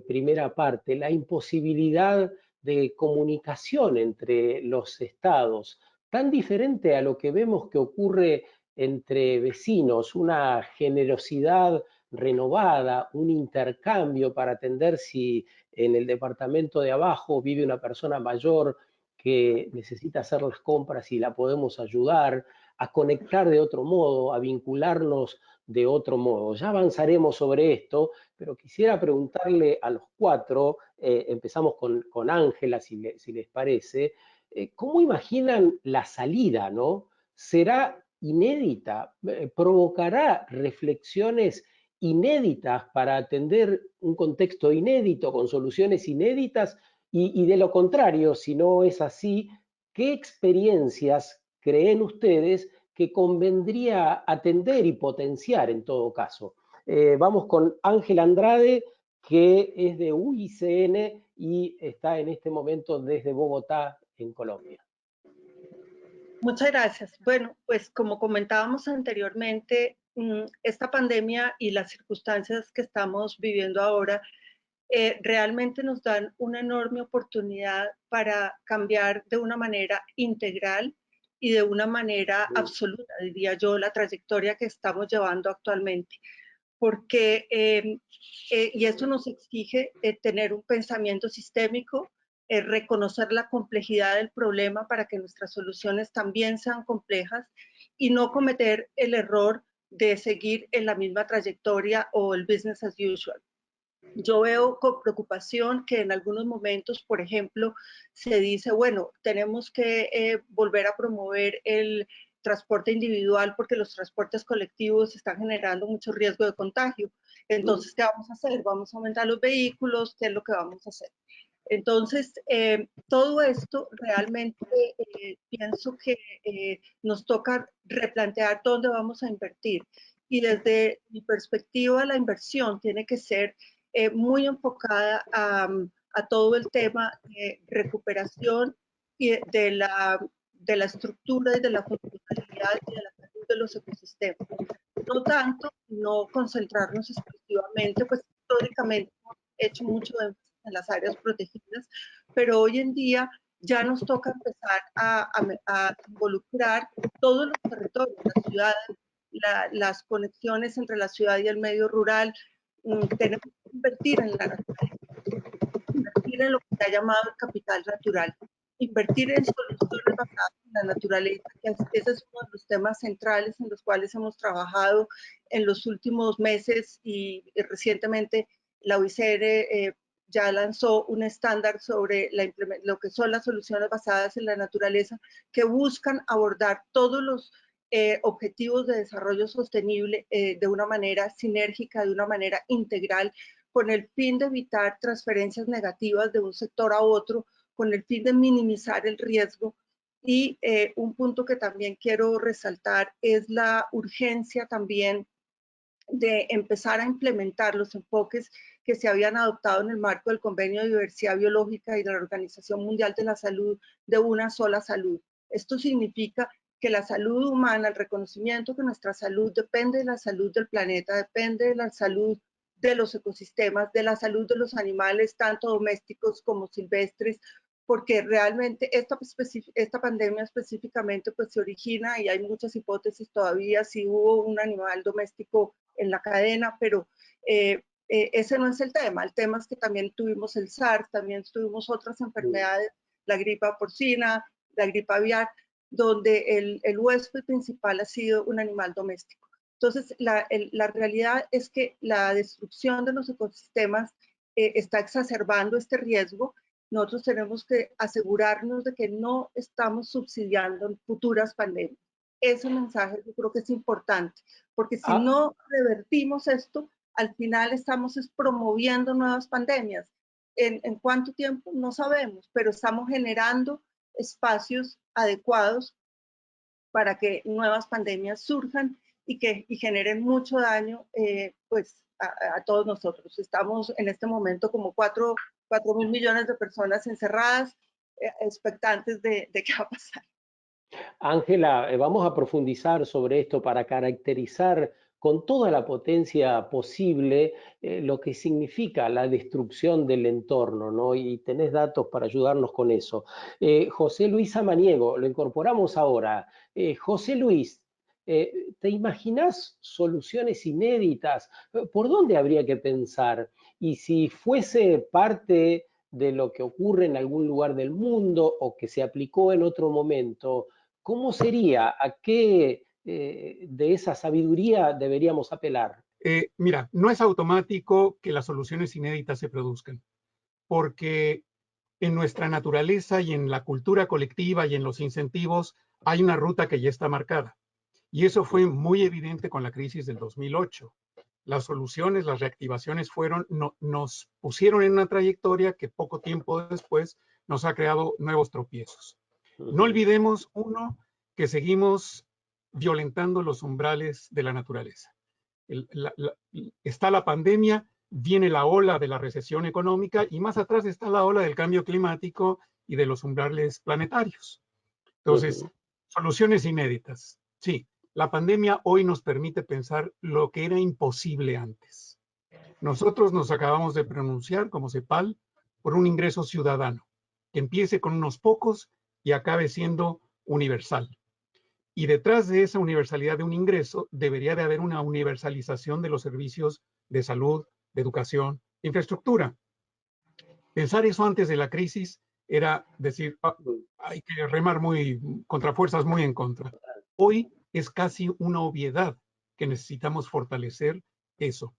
primera parte, la imposibilidad de comunicación entre los estados, tan diferente a lo que vemos que ocurre entre vecinos, una generosidad renovada, un intercambio para atender si en el departamento de abajo vive una persona mayor que necesita hacer las compras y la podemos ayudar, a conectar de otro modo, a vincularnos de otro modo. Ya avanzaremos sobre esto, pero quisiera preguntarle a los cuatro, empezamos con Ángela, si les parece, ¿cómo imaginan la salida, no? ¿Será inédita? ¿Provocará reflexiones inéditas para atender un contexto inédito, con soluciones inéditas? Y de lo contrario, si no es así, ¿qué experiencias creen ustedes que convendría atender y potenciar en todo caso? Vamos con Ángela Andrade, que es de UICN y está en este momento desde Bogotá, en Colombia. Muchas gracias. Bueno, pues como comentábamos anteriormente, esta pandemia y las circunstancias que estamos viviendo ahora realmente nos dan una enorme oportunidad para cambiar de una manera integral y de una manera absoluta, diría yo, la trayectoria que estamos llevando actualmente. Porque, y esto nos exige tener un pensamiento sistémico, reconocer la complejidad del problema para que nuestras soluciones también sean complejas y no cometer el error de seguir en la misma trayectoria o el business as usual. Yo veo con preocupación que en algunos momentos, por ejemplo, se dice, bueno, tenemos que volver a promover el transporte individual porque los transportes colectivos están generando mucho riesgo de contagio. Entonces, ¿qué vamos a hacer? ¿Vamos a aumentar los vehículos? ¿Qué es lo que vamos a hacer? Entonces, todo esto realmente pienso que nos toca replantear dónde vamos a invertir. Y desde mi perspectiva, la inversión tiene que ser muy enfocada a todo el tema de recuperación y de la estructura y de la funcionalidad y de la salud de los ecosistemas. No tanto, no concentrarnos exclusivamente, pues históricamente hemos hecho mucho énfasis en las áreas protegidas, pero hoy en día ya nos toca empezar a involucrar todos los territorios, las ciudades, las conexiones entre la ciudad y el medio rural. Tenemos que invertir en la naturaleza, invertir en lo que se ha llamado el capital natural, invertir en soluciones basadas en la naturaleza, que ese es uno de los temas centrales en los cuales hemos trabajado en los últimos meses y recientemente la UICN ya lanzó un estándar sobre lo que son las soluciones basadas en la naturaleza, que buscan abordar todos los objetivos de desarrollo sostenible de una manera sinérgica, de una manera integral, con el fin de evitar transferencias negativas de un sector a otro, con el fin de minimizar el riesgo. Y un punto que también quiero resaltar es la urgencia también de empezar a implementar los enfoques que se habían adoptado en el marco del Convenio de Diversidad Biológica y de la Organización Mundial de la Salud, de una sola salud. Esto significa que la salud humana, el reconocimiento que nuestra salud depende de la salud del planeta, depende de la salud de los ecosistemas, de la salud de los animales, tanto domésticos como silvestres, porque realmente esta pandemia específicamente pues se origina, y hay muchas hipótesis todavía si hubo un animal doméstico en la cadena, pero ese no es el tema. El tema es que también tuvimos el SARS, también tuvimos otras enfermedades, la gripa porcina, la gripa aviar, donde el huésped principal ha sido un animal doméstico. Entonces, la realidad es que la destrucción de los ecosistemas está exacerbando este riesgo. Nosotros tenemos que asegurarnos de que no estamos subsidiando futuras pandemias. Ese mensaje yo creo que es importante, porque si no revertimos esto, al final estamos promoviendo nuevas pandemias. ¿En cuánto tiempo? No sabemos, pero estamos generando espacios adecuados para que nuevas pandemias surjan y generen mucho daño pues a todos nosotros. Estamos en este momento como 4.000 millones de personas encerradas, expectantes de qué va a pasar. Ángela, vamos a profundizar sobre esto para caracterizar con toda la potencia posible lo que significa la destrucción del entorno, ¿no? Y tenés datos para ayudarnos con eso. José Luis Samaniego, lo incorporamos ahora. José Luis, ¿te imaginás soluciones inéditas? ¿Por dónde habría que pensar? Y si fuese parte de lo que ocurre en algún lugar del mundo o que se aplicó en otro momento, ¿cómo sería? ¿A qué de esa sabiduría deberíamos apelar? Mira, no es automático que las soluciones inéditas se produzcan, porque en nuestra naturaleza y en la cultura colectiva y en los incentivos hay una ruta que ya está marcada. Y eso fue muy evidente con la crisis del 2008. Las soluciones, las reactivaciones nos pusieron en una trayectoria que poco tiempo después nos ha creado nuevos tropiezos. No olvidemos, uno, que seguimos violentando los umbrales de la naturaleza. Está la pandemia, viene la ola de la recesión económica y más atrás está la ola del cambio climático y de los umbrales planetarios. Entonces, soluciones inéditas. Sí, la pandemia hoy nos permite pensar lo que era imposible antes. Nosotros nos acabamos de pronunciar como CEPAL por un ingreso ciudadano, que empiece con unos pocos y acabe siendo universal. Y detrás de esa universalidad de un ingreso debería de haber una universalización de los servicios de salud, de educación, de infraestructura. Pensar eso antes de la crisis era decir, hay que remar contra fuerzas muy en contra. Hoy es casi una obviedad que necesitamos fortalecer eso.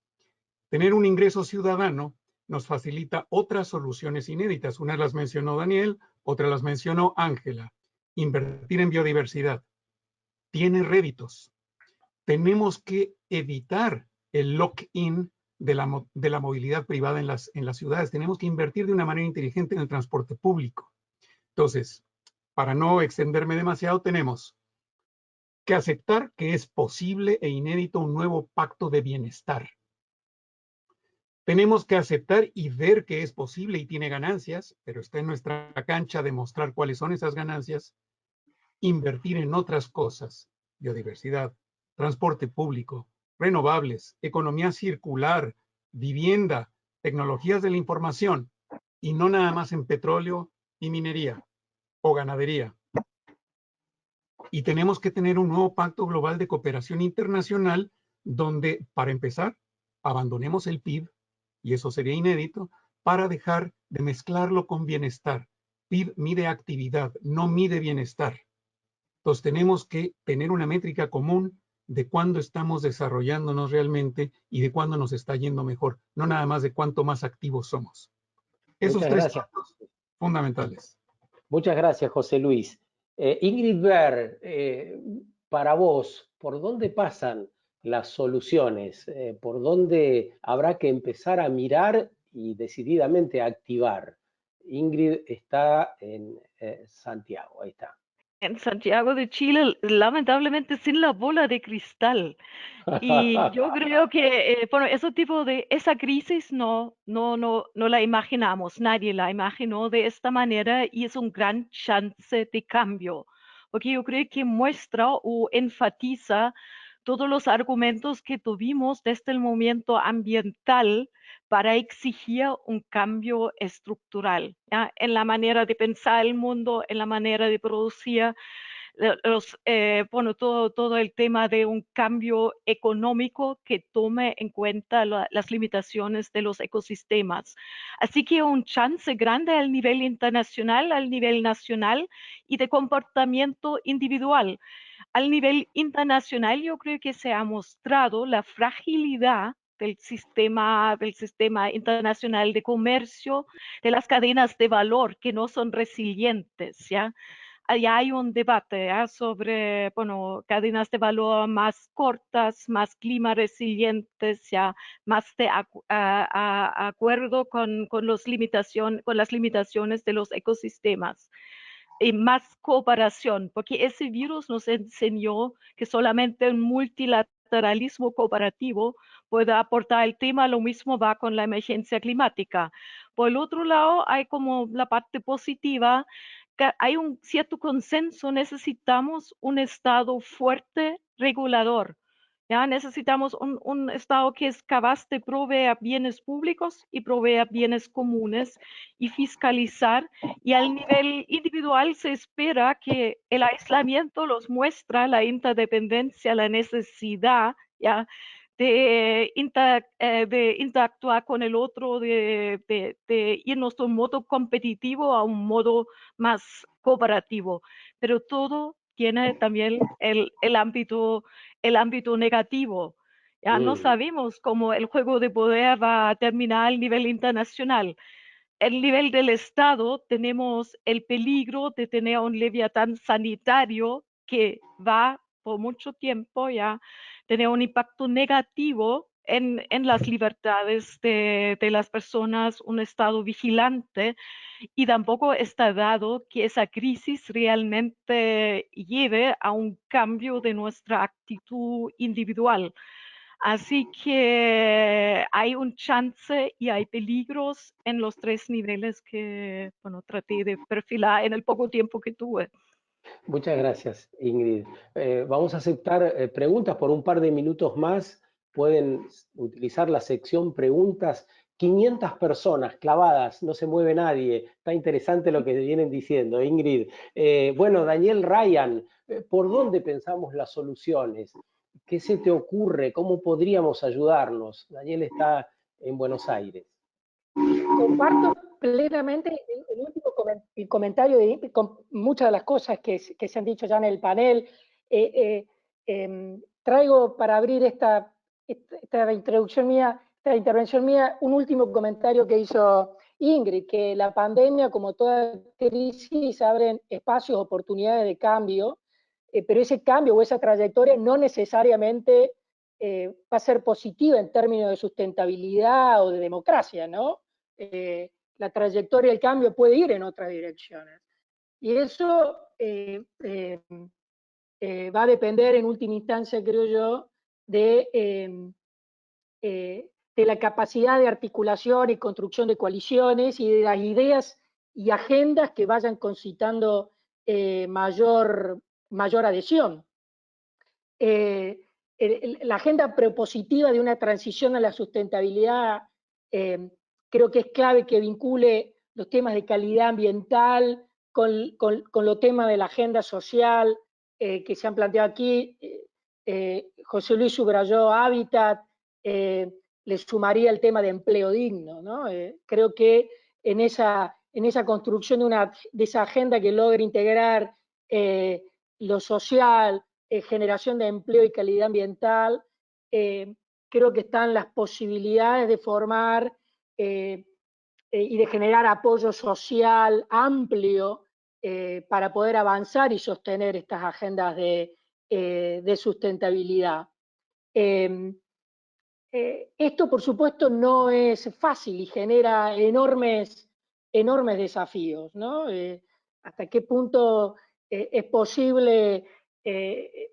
Tener un ingreso ciudadano nos facilita otras soluciones inéditas. Una las mencionó Daniel, otra las mencionó Ángela. Invertir en biodiversidad. Tiene réditos. Tenemos que evitar el lock-in de la movilidad privada en las ciudades. Tenemos que invertir de una manera inteligente en el transporte público. Entonces, para no extenderme demasiado, tenemos que aceptar que es posible e inédito un nuevo pacto de bienestar. Tenemos que aceptar y ver que es posible y tiene ganancias, pero está en nuestra cancha demostrar cuáles son esas ganancias. Invertir en otras cosas, biodiversidad, transporte público, renovables, economía circular, vivienda, tecnologías de la información, y no nada más en petróleo y minería o ganadería. Y tenemos que tener un nuevo pacto global de cooperación internacional donde, para empezar, abandonemos el PIB, y eso sería inédito, para dejar de mezclarlo con bienestar. PIB mide actividad, no mide bienestar. Entonces tenemos que tener una métrica común de cuándo estamos desarrollándonos realmente y de cuándo nos está yendo mejor, no nada más de cuánto más activos somos. Esos Muchas tres gracias. puntos fundamentales. Muchas gracias, José Luis. Ingrid Ver, para vos, ¿por dónde pasan las soluciones? ¿Por dónde habrá que empezar a mirar y decididamente a activar? Ingrid está en Santiago, ahí está. En Santiago de Chile, lamentablemente sin la bola de cristal. Y yo creo que, bueno, esa crisis no la imaginamos, nadie la imaginó de esta manera y es un gran chance de cambio, porque yo creo que muestra o enfatiza todos los argumentos que tuvimos desde el momento ambiental para exigir un cambio estructural, ¿ya? En la manera de pensar el mundo, en la manera de producir, bueno, todo el tema de un cambio económico que tome en cuenta las limitaciones de los ecosistemas. Así que un chance grande al nivel internacional, al nivel nacional y de comportamiento individual. Al nivel internacional, yo creo que se ha mostrado la fragilidad del sistema internacional de comercio, de las cadenas de valor que no son resilientes, ¿ya? Allá hay un debate, ¿ya? Sobre, bueno, cadenas de valor más cortas, más clima resilientes, ya más de acuerdo con las limitaciones de los ecosistemas. Y más cooperación, porque ese virus nos enseñó que solamente un multilateralismo cooperativo puede aportar el tema. Lo mismo va con la emergencia climática. Por el otro lado, hay como la parte positiva, que hay un cierto consenso, necesitamos un Estado fuerte, regulador. Ya necesitamos un Estado que es capaz de proveer bienes públicos y proveer bienes comunes y fiscalizar. Y al nivel individual se espera que el aislamiento los muestra la interdependencia, la necesidad, ¿ya? De interactuar con el otro, de irnos de un modo competitivo a un modo más cooperativo. Pero todo tiene también el ámbito negativo. Ya no sabemos cómo el juego de poder va a terminar a nivel internacional. El nivel del Estado tenemos el peligro de tener un leviatán sanitario que va por mucho tiempo ya tener un impacto negativo en las libertades de las personas, un Estado vigilante, y tampoco está dado que esa crisis realmente lleve a un cambio de nuestra actitud individual. Así que hay un chance y hay peligros en los tres niveles que, bueno, traté de perfilar en el poco tiempo que tuve. Muchas gracias, Ingrid. Vamos a aceptar preguntas por un par de minutos más. Pueden utilizar la sección preguntas. 500 personas clavadas, no se mueve nadie. Está interesante lo que vienen diciendo, Ingrid. Bueno, Daniel Ryan, ¿por dónde pensamos las soluciones? ¿Qué se te ocurre? ¿Cómo podríamos ayudarnos? Daniel está en Buenos Aires. Comparto plenamente el último comentario con muchas de las cosas que se han dicho ya en el panel. Traigo para abrir esta intervención mía, un último comentario que hizo Ingrid, que la pandemia, como toda crisis, abren espacios, oportunidades de cambio, pero ese cambio o esa trayectoria no necesariamente va a ser positiva en términos de sustentabilidad o de democracia, ¿no? La trayectoria del cambio puede ir en otras direcciones. Y eso va a depender en última instancia, creo yo, de la capacidad de articulación y construcción de coaliciones y de las ideas y agendas que vayan concitando mayor adhesión. La agenda propositiva de una transición a la sustentabilidad creo que es clave que vincule los temas de calidad ambiental con los temas de la agenda social que se han planteado aquí. José Luis subrayó hábitat, le sumaría el tema de empleo digno, ¿no? Creo que en esa construcción de esa agenda que logre integrar lo social, generación de empleo y calidad ambiental, creo que están las posibilidades de formar y de generar apoyo social amplio para poder avanzar y sostener estas agendas de sustentabilidad. Esto, por supuesto, no es fácil y genera enormes desafíos, ¿no? ¿Hasta qué punto es posible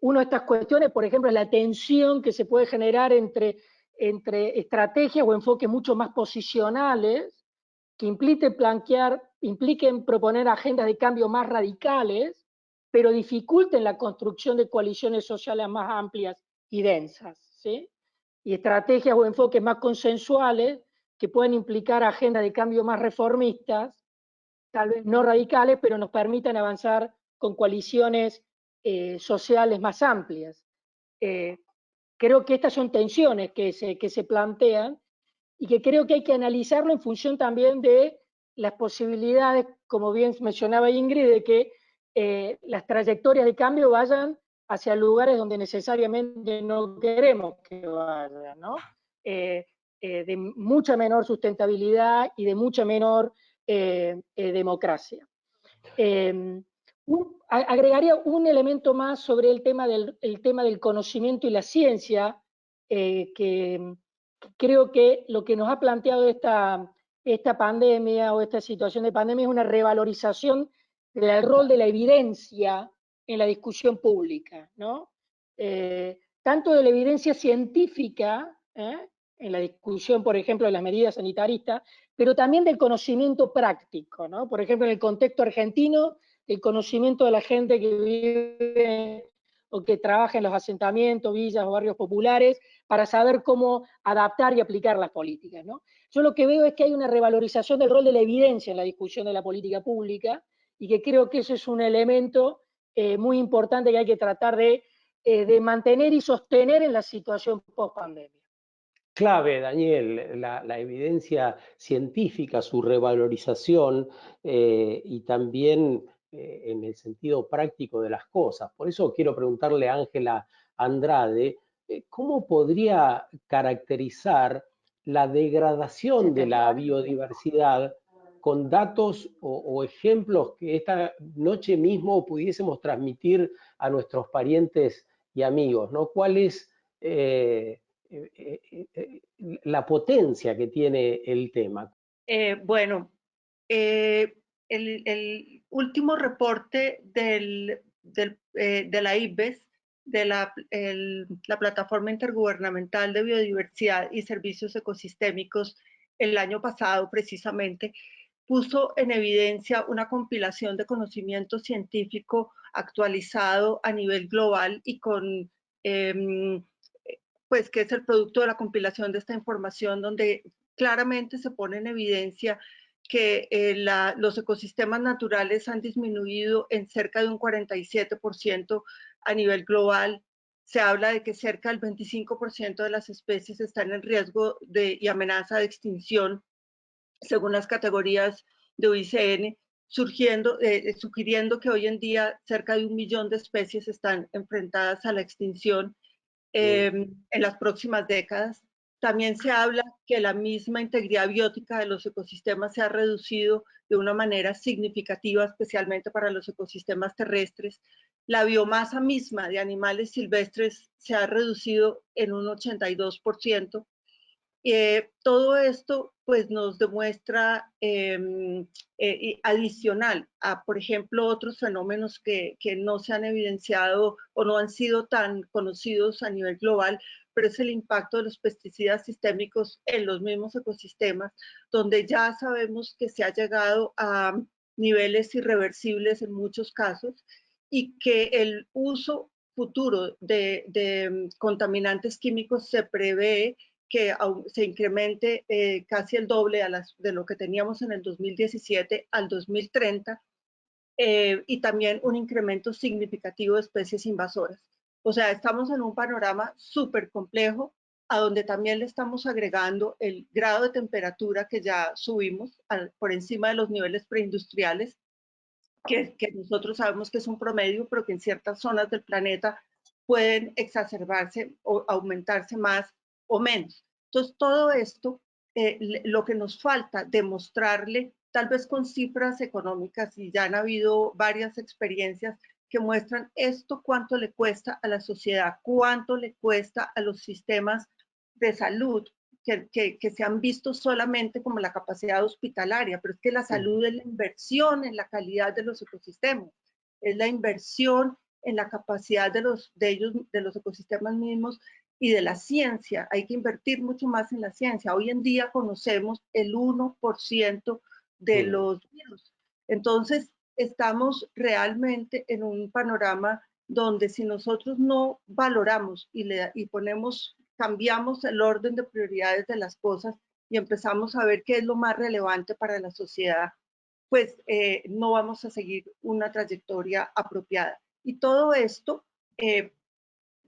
una de estas cuestiones, por ejemplo, es la tensión que se puede generar entre estrategias o enfoques mucho más posicionales que impliquen proponer agendas de cambio más radicales, pero dificulten la construcción de coaliciones sociales más amplias y densas, ¿sí? Y estrategias o enfoques más consensuales que pueden implicar agendas de cambio más reformistas, tal vez no radicales, pero nos permitan avanzar con coaliciones sociales más amplias. Creo que estas son tensiones que se plantean y que creo que hay que analizarlo en función también de las posibilidades, como bien mencionaba Ingrid, de que las trayectorias de cambio vayan hacia lugares donde necesariamente no queremos que vayan, ¿no? De mucha menor sustentabilidad y de mucha menor democracia. Agregaría un elemento más sobre el tema del conocimiento y la ciencia, que creo que lo que nos ha planteado esta pandemia o esta situación de pandemia es una revalorización del rol de la evidencia en la discusión pública, ¿no? Tanto de la evidencia científica, en la discusión, por ejemplo, de las medidas sanitaristas, pero también del conocimiento práctico, ¿no? Por ejemplo, en el contexto argentino, el conocimiento de la gente que vive o que trabaja en los asentamientos, villas o barrios populares, para saber cómo adaptar y aplicar las políticas, ¿no? Yo lo que veo es que hay una revalorización del rol de la evidencia en la discusión de la política pública y que creo que eso es un elemento muy importante que hay que tratar de mantener y sostener en la situación post-pandemia. Clave, Daniel, la evidencia científica, su revalorización y también en el sentido práctico de las cosas. Por eso quiero preguntarle a Ángela Andrade, ¿cómo podría caracterizar la degradación de la biodiversidad con datos o ejemplos que esta noche mismo pudiésemos transmitir a nuestros parientes y amigos, ¿no? ¿Cuál es la potencia que tiene el tema? Bueno, el último reporte de la IPBES, de la Plataforma Intergubernamental de Biodiversidad y Servicios Ecosistémicos, el año pasado precisamente, puso en evidencia una compilación de conocimiento científico actualizado a nivel global y con pues que es el producto de la compilación de esta información, donde claramente se pone en evidencia que los ecosistemas naturales han disminuido en cerca de un 47% a nivel global. Se habla de que cerca del 25% de las especies están en riesgo y amenaza de extinción, según las categorías de UICN, sugiriendo que hoy en día cerca de 1 millón de especies están enfrentadas a la extinción en las próximas décadas. También se habla que la misma integridad biótica de los ecosistemas se ha reducido de una manera significativa, especialmente para los ecosistemas terrestres. La biomasa misma de animales silvestres se ha reducido en un 82%. Todo esto pues nos demuestra adicional a, por ejemplo, otros fenómenos que no se han evidenciado o no han sido tan conocidos a nivel global, pero es el impacto de los pesticidas sistémicos en los mismos ecosistemas, donde ya sabemos que se ha llegado a niveles irreversibles en muchos casos y que el uso futuro de contaminantes químicos se prevé que se incremente casi el doble de lo que teníamos en el 2017 al 2030 y también un incremento significativo de especies invasoras. O sea, estamos en un panorama súper complejo a donde también le estamos agregando el grado de temperatura que ya subimos por encima de los niveles preindustriales, que nosotros sabemos que es un promedio, pero que en ciertas zonas del planeta pueden exacerbarse o aumentarse más o menos. Entonces, todo esto lo que nos falta demostrarle, tal vez con cifras económicas, y ya han habido varias experiencias que muestran esto cuánto le cuesta a la sociedad, cuánto le cuesta a los sistemas de salud, que se han visto solamente como la capacidad hospitalaria, pero es que la salud es la inversión en la calidad de los ecosistemas, es la inversión en la capacidad de los ecosistemas mismos y de la ciencia. Hay que invertir mucho más en la ciencia. Hoy en día conocemos el 1% de los virus. Entonces, estamos realmente en un panorama donde si nosotros no valoramos y cambiamos el orden de prioridades de las cosas y empezamos a ver qué es lo más relevante para la sociedad, pues no vamos a seguir una trayectoria apropiada. Y todo esto,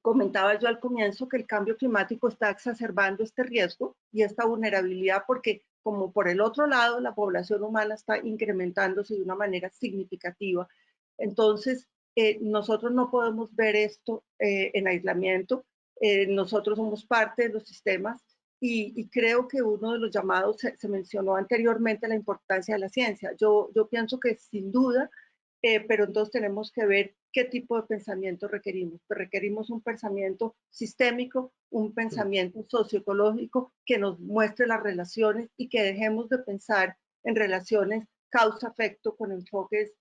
comentaba yo al comienzo que el cambio climático está exacerbando este riesgo y esta vulnerabilidad porque como por el otro lado la población humana está incrementándose de una manera significativa. Entonces, nosotros no podemos ver esto en aislamiento. Nosotros somos parte de los sistemas y creo que uno de los llamados, se mencionó anteriormente la importancia de la ciencia. Yo pienso que sin duda, pero entonces tenemos que ver qué tipo de pensamiento requerimos. Pues requerimos un pensamiento sistémico, un pensamiento socioecológico que nos muestre las relaciones y que dejemos de pensar en relaciones causa-efecto con enfoques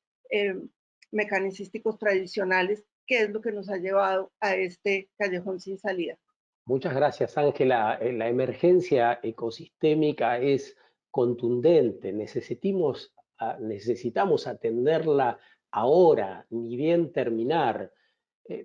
mecanicísticos tradicionales, que es lo que nos ha llevado a este callejón sin salida. Muchas gracias, Ángela. La emergencia ecosistémica es contundente. Necesitamos atenderla ahora, ni bien terminar,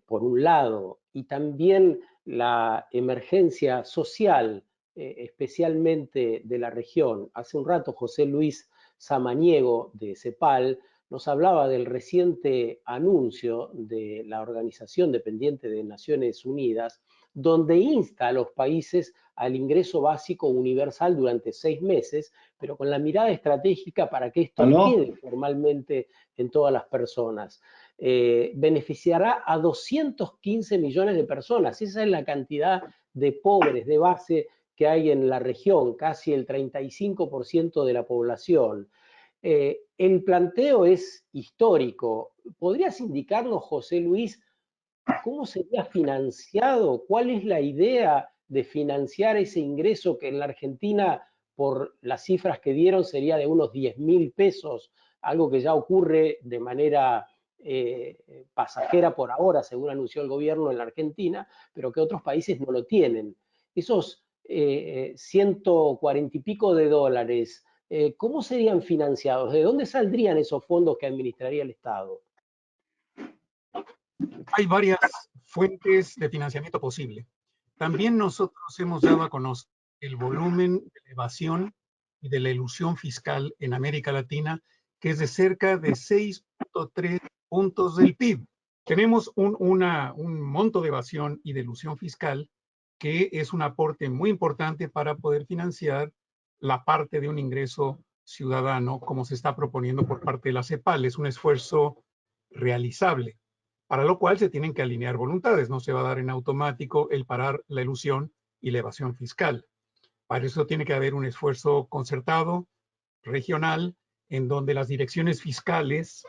por un lado, y también la emergencia social, especialmente de la región. Hace un rato José Luis Samaniego de CEPAL nos hablaba del reciente anuncio de la organización dependiente de Naciones Unidas, donde insta a los países al ingreso básico universal durante 6 meses, pero con la mirada estratégica para que esto quede formalmente en todas las personas. Beneficiará a 215 millones de personas. Esa es la cantidad de pobres de base que hay en la región, casi el 35% de la población. El planteo es histórico. ¿Podrías indicarnos, José Luis, cómo sería financiado? ¿Cuál es la idea de financiar ese ingreso que en la Argentina, por las cifras que dieron, sería de unos 10.000 pesos, algo que ya ocurre de manera pasajera por ahora, según anunció el gobierno en la Argentina, pero que otros países no lo tienen? Esos 140 y pico de dólares, ¿cómo serían financiados? ¿De dónde saldrían esos fondos que administraría el Estado? Hay varias fuentes de financiamiento posible. También nosotros hemos dado a conocer el volumen de la evasión y de la elusión fiscal en América Latina, que es de cerca de 6.3 puntos del PIB. Tenemos un monto de evasión y de elusión fiscal que es un aporte muy importante para poder financiar la parte de un ingreso ciudadano, como se está proponiendo por parte de la CEPAL. Es un esfuerzo realizable, para lo cual se tienen que alinear voluntades. No se va a dar en automático el parar la elusión y la evasión fiscal. Para eso tiene que haber un esfuerzo concertado, regional, en donde las direcciones fiscales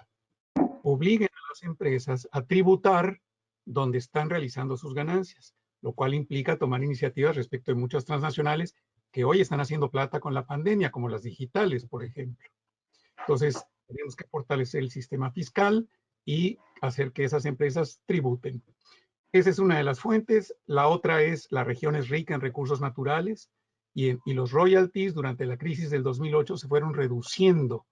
obliguen a las empresas a tributar donde están realizando sus ganancias, lo cual implica tomar iniciativas respecto de muchas transnacionales que hoy están haciendo plata con la pandemia, como las digitales, por ejemplo. Entonces, tenemos que fortalecer el sistema fiscal y hacer que esas empresas tributen. Esa es una de las fuentes. La otra es, la región es rica en recursos naturales y los royalties durante la crisis del 2008 se fueron reduciendo.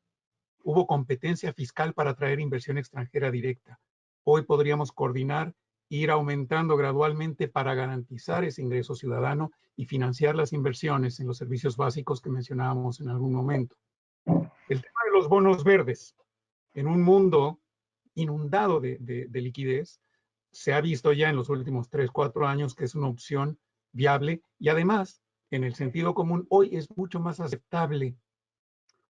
Hubo competencia fiscal para atraer inversión extranjera directa. Hoy podríamos coordinar e ir aumentando gradualmente para garantizar ese ingreso ciudadano y financiar las inversiones en los servicios básicos que mencionábamos en algún momento. El tema de los bonos verdes. En un mundo inundado de liquidez, se ha visto ya en los últimos 3, 4 años que es una opción viable y además, en el sentido común, hoy es mucho más aceptable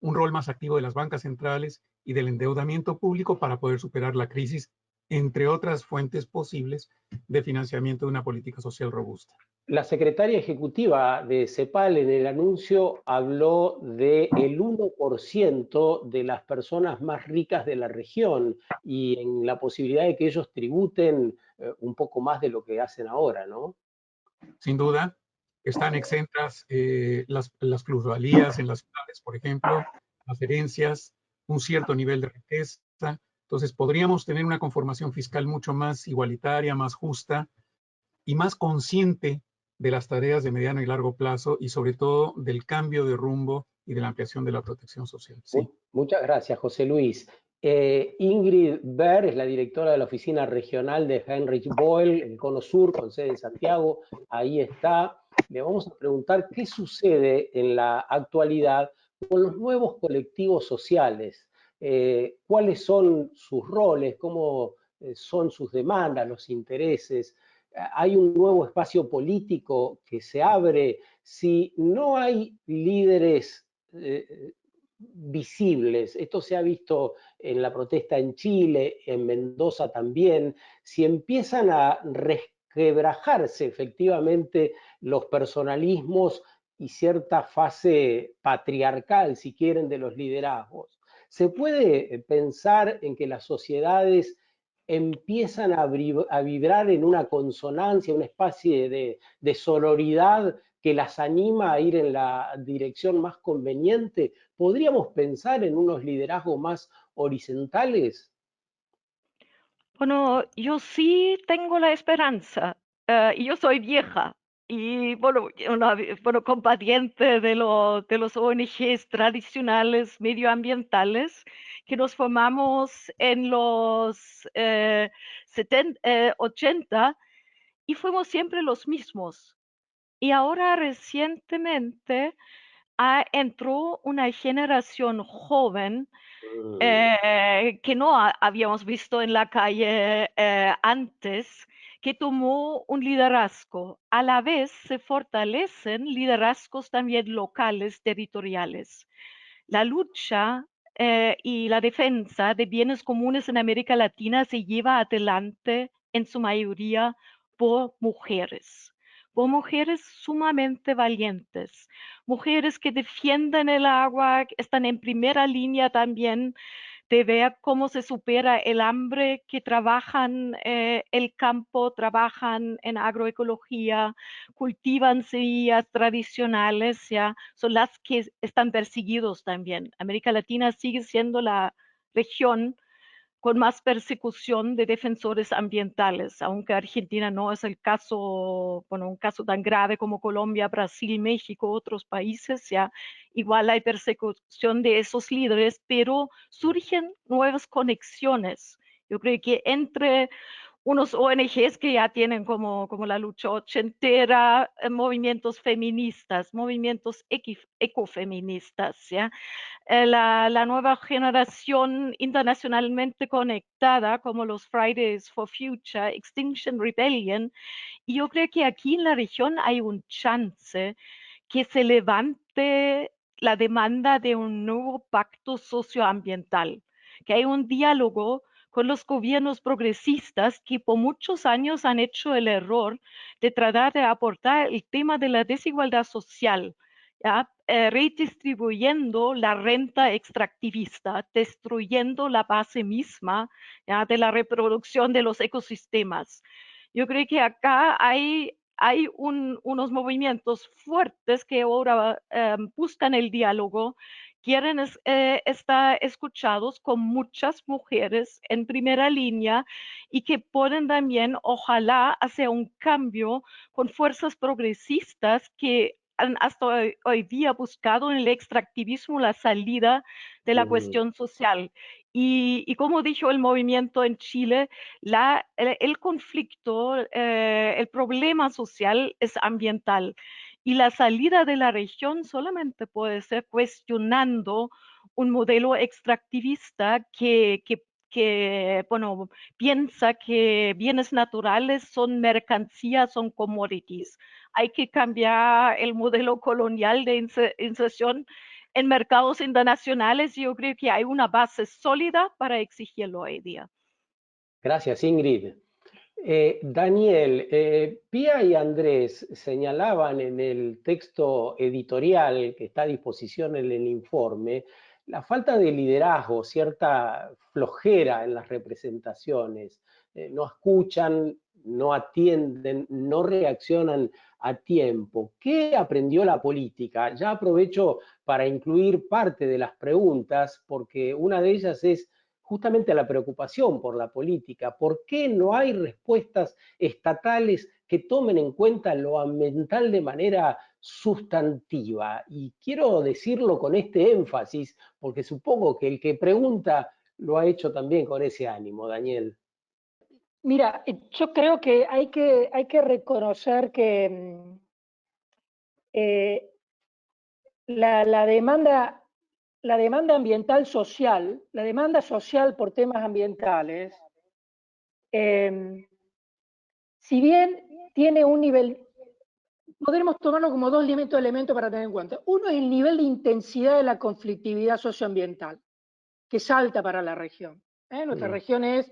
un rol más activo de las bancas centrales y del endeudamiento público para poder superar la crisis entre otras fuentes posibles de financiamiento de una política social robusta. La secretaria ejecutiva de CEPAL en el anuncio habló del 1% de las personas más ricas de la región y en la posibilidad de que ellos tributen un poco más de lo que hacen ahora, ¿no? Sin duda, están exentas las plusvalías en las ciudades, por ejemplo, las herencias, un cierto nivel de riqueza. Entonces, podríamos tener una conformación fiscal mucho más igualitaria, más justa y más consciente de las tareas de mediano y largo plazo y sobre todo del cambio de rumbo y de la ampliación de la protección social. Sí. Muchas gracias, José Luis. Ingrid Berg es la directora de la oficina regional de Heinrich Böll, el Cono Sur, con sede en Santiago. Ahí está. Le vamos a preguntar qué sucede en la actualidad con los nuevos colectivos sociales. ¿Cuáles son sus roles? ¿Cómo son sus demandas, los intereses? ¿Hay un nuevo espacio político que se abre? Si no hay líderes visibles, esto se ha visto en la protesta en Chile, en Mendoza también, si empiezan a resquebrajarse efectivamente los personalismos y cierta fase patriarcal, si quieren, de los liderazgos. ¿Se puede pensar en que las sociedades empiezan a vibrar en una consonancia, una especie de sororidad que las anima a ir en la dirección más conveniente? ¿Podríamos pensar en unos liderazgos más horizontales? Bueno, yo sí tengo la esperanza, y yo soy vieja, y bueno, combatiente de los ONGs tradicionales medioambientales, que nos formamos en los 80 y fuimos siempre los mismos. Y ahora recientemente entró una generación joven que no habíamos visto en la calle antes, que tomó un liderazgo. A la vez se fortalecen liderazgos también locales, territoriales. La lucha y la defensa de bienes comunes en América Latina se lleva adelante en su mayoría por mujeres sumamente valientes, mujeres que defienden el agua, que están en primera línea también de ver cómo se supera el hambre, que trabajan el campo, trabajan en agroecología, cultivan semillas tradicionales, ya son las que están perseguidos también. América Latina sigue siendo la región con más persecución de defensores ambientales, aunque Argentina no es el caso, bueno, un caso tan grave como Colombia, Brasil, México, otros países, ya igual hay persecución de esos líderes, pero surgen nuevas conexiones. Yo creo que entre unos ONGs que ya tienen como la lucha ochentera, movimientos feministas, movimientos ecofeministas, ¿ya? La nueva generación internacionalmente conectada, como los Fridays for Future, Extinction Rebellion, y yo creo que aquí en la región hay un chance que se levante la demanda de un nuevo pacto socioambiental, que hay un diálogo con los gobiernos progresistas que por muchos años han hecho el error de tratar de aportar el tema de la desigualdad social, ¿ya? Redistribuyendo la renta extractivista, destruyendo la base misma, ¿ya? De la reproducción de los ecosistemas. Yo creo que acá hay unos movimientos fuertes que ahora buscan el diálogo, quieren estar escuchados con muchas mujeres en primera línea y que pueden también, ojalá, hacer un cambio con fuerzas progresistas que han hasta hoy día buscado en el extractivismo la salida de la cuestión social. Y como dijo el movimiento en Chile, el conflicto, el problema social es ambiental y la salida de la región solamente puede ser cuestionando un modelo extractivista que bueno, piensa que bienes naturales son mercancías, son commodities. Hay que cambiar el modelo colonial de inserción en mercados internacionales y yo creo que hay una base sólida para exigirlo hoy día. Gracias, Ingrid. Daniel, Pía y Andrés señalaban en el texto editorial que está a disposición en el informe la falta de liderazgo, cierta flojera en las representaciones. No escuchan, no atienden, no reaccionan a tiempo. ¿Qué aprendió la política? Ya aprovecho para incluir parte de las preguntas, porque una de ellas es justamente la preocupación por la política. ¿Por qué no hay respuestas estatales que tomen en cuenta lo ambiental de manera sustantiva? Y quiero decirlo con este énfasis, porque supongo que el que pregunta lo ha hecho también con ese ánimo, Daniel. Mira, yo creo que hay que reconocer que la demanda ambiental social, la demanda social por temas ambientales, si bien tiene un nivel, podremos tomarlo como dos elementos para tener en cuenta. Uno es el nivel de intensidad de la conflictividad socioambiental, que salta para la región. Nuestra región es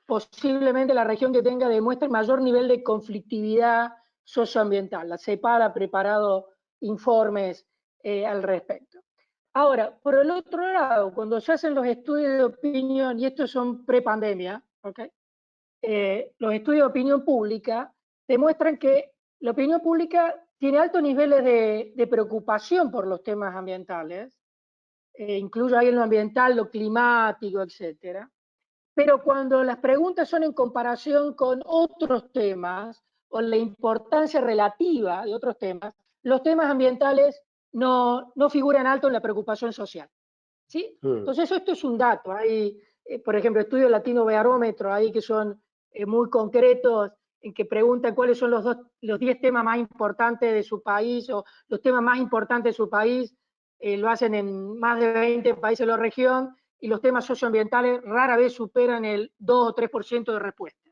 posiblemente la región que demuestra el mayor nivel de conflictividad socioambiental. La CEPAL ha preparado informes al respecto. Ahora, por el otro lado, cuando se hacen los estudios de opinión, y estos son pre-pandemia, ¿okay? Los estudios de opinión pública demuestran que la opinión pública tiene altos niveles de preocupación por los temas ambientales, incluye ahí en lo ambiental, lo climático, etcétera. Pero cuando las preguntas son en comparación con otros temas o la importancia relativa de otros temas, los temas ambientales no figuran alto en la preocupación social. ¿Sí? Entonces, esto es un dato. Hay, por ejemplo, estudios Latino Barómetro ahí que son muy concretos, en que preguntan cuáles son los 10 temas más importantes de su país o los temas más importantes de su país. Lo hacen en más de 20 países de la región, y los temas socioambientales rara vez superan el 2 o 3% de respuesta.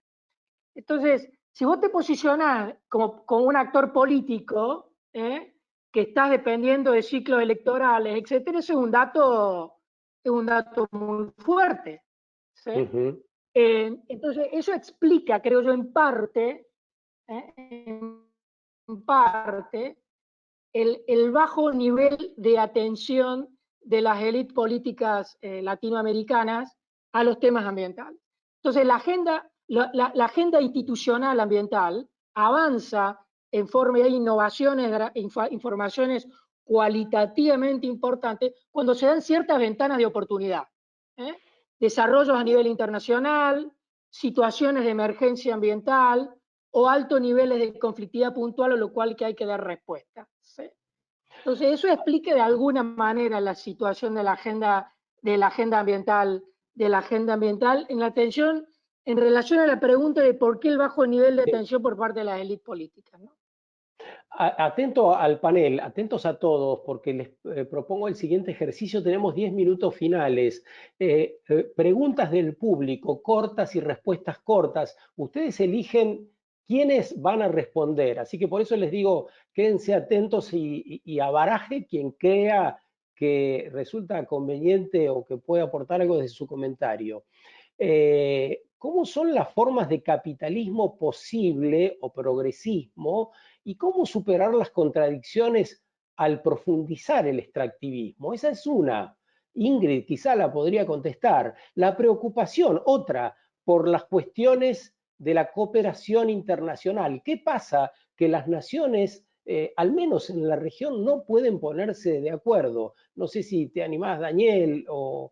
Entonces, si vos te posicionás como un actor político, que estás dependiendo de ciclos electorales, etcétera, eso es un dato muy fuerte. ¿Sí? Entonces, eso explica, creo yo, en parte, el bajo nivel de atención de las élites políticas latinoamericanas a los temas ambientales. Entonces, la agenda institucional ambiental avanza en forma de innovaciones, informaciones cualitativamente importantes cuando se dan ciertas ventanas de oportunidad. Desarrollos a nivel internacional, situaciones de emergencia ambiental o altos niveles de conflictividad puntual, a lo cual que hay que dar respuesta. ¿Sí? Entonces, eso explica de alguna manera la situación de la agenda ambiental, en la atención en relación a la pregunta de por qué el bajo nivel de atención por parte de las élites políticas, ¿no? Atento al panel, atentos a todos, porque les propongo el siguiente ejercicio. Tenemos 10 minutos finales. Preguntas del público, cortas y respuestas cortas. Ustedes eligen quiénes van a responder, así que por eso les digo, quédense atentos y abaraje quien crea que resulta conveniente o que puede aportar algo desde su comentario. ¿Cómo son las formas de capitalismo posible o progresismo y cómo superar las contradicciones al profundizar el extractivismo? Esa es una. Ingrid quizá la podría contestar. La preocupación, otra, por las cuestiones de la cooperación internacional. ¿Qué pasa? Que las naciones, al menos en la región, no pueden ponerse de acuerdo. No sé si te animás, Daniel, o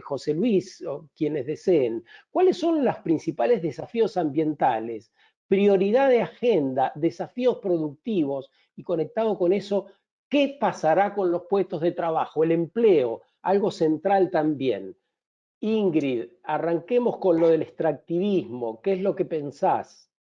José Luis, o quienes deseen. ¿Cuáles son los principales desafíos ambientales? Prioridad de agenda, desafíos productivos, y conectado con eso, ¿qué pasará con los puestos de trabajo? El empleo, algo central también. Ingrid, arranquemos con lo del extractivismo. ¿Qué es lo que pensás?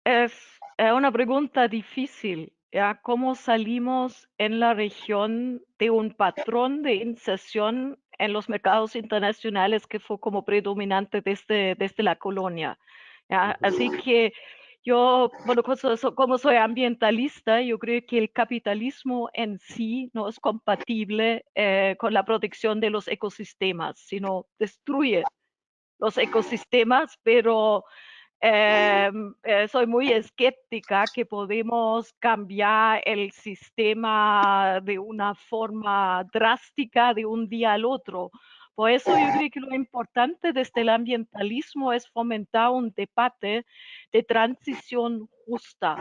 Es una pregunta difícil. ¿Ya? ¿Cómo salimos en la región de un patrón de inserción en los mercados internacionales que fue como predominante desde la colonia? ¿Ya? Así que Yo, bueno, como soy ambientalista, yo creo que el capitalismo en sí no es compatible con la protección de los ecosistemas, sino destruye los ecosistemas, pero soy muy escéptica que podemos cambiar el sistema de una forma drástica de un día al otro. Por eso yo creo que lo importante desde el ambientalismo es fomentar un debate de transición justa,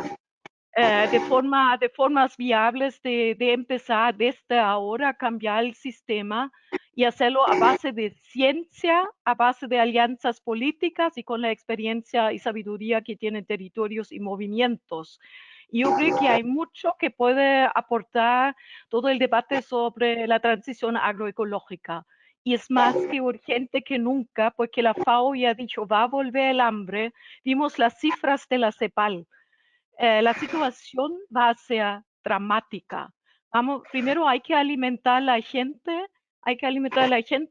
de formas viables de empezar desde ahora a cambiar el sistema y hacerlo a base de ciencia, a base de alianzas políticas y con la experiencia y sabiduría que tienen territorios y movimientos. Y yo creo que hay mucho que puede aportar todo el debate sobre la transición agroecológica. Y es más que urgente que nunca, porque la FAO ya ha dicho, va a volver el hambre. Vimos las cifras de la CEPAL. La situación va a ser dramática. Primero hay que alimentar a la gente,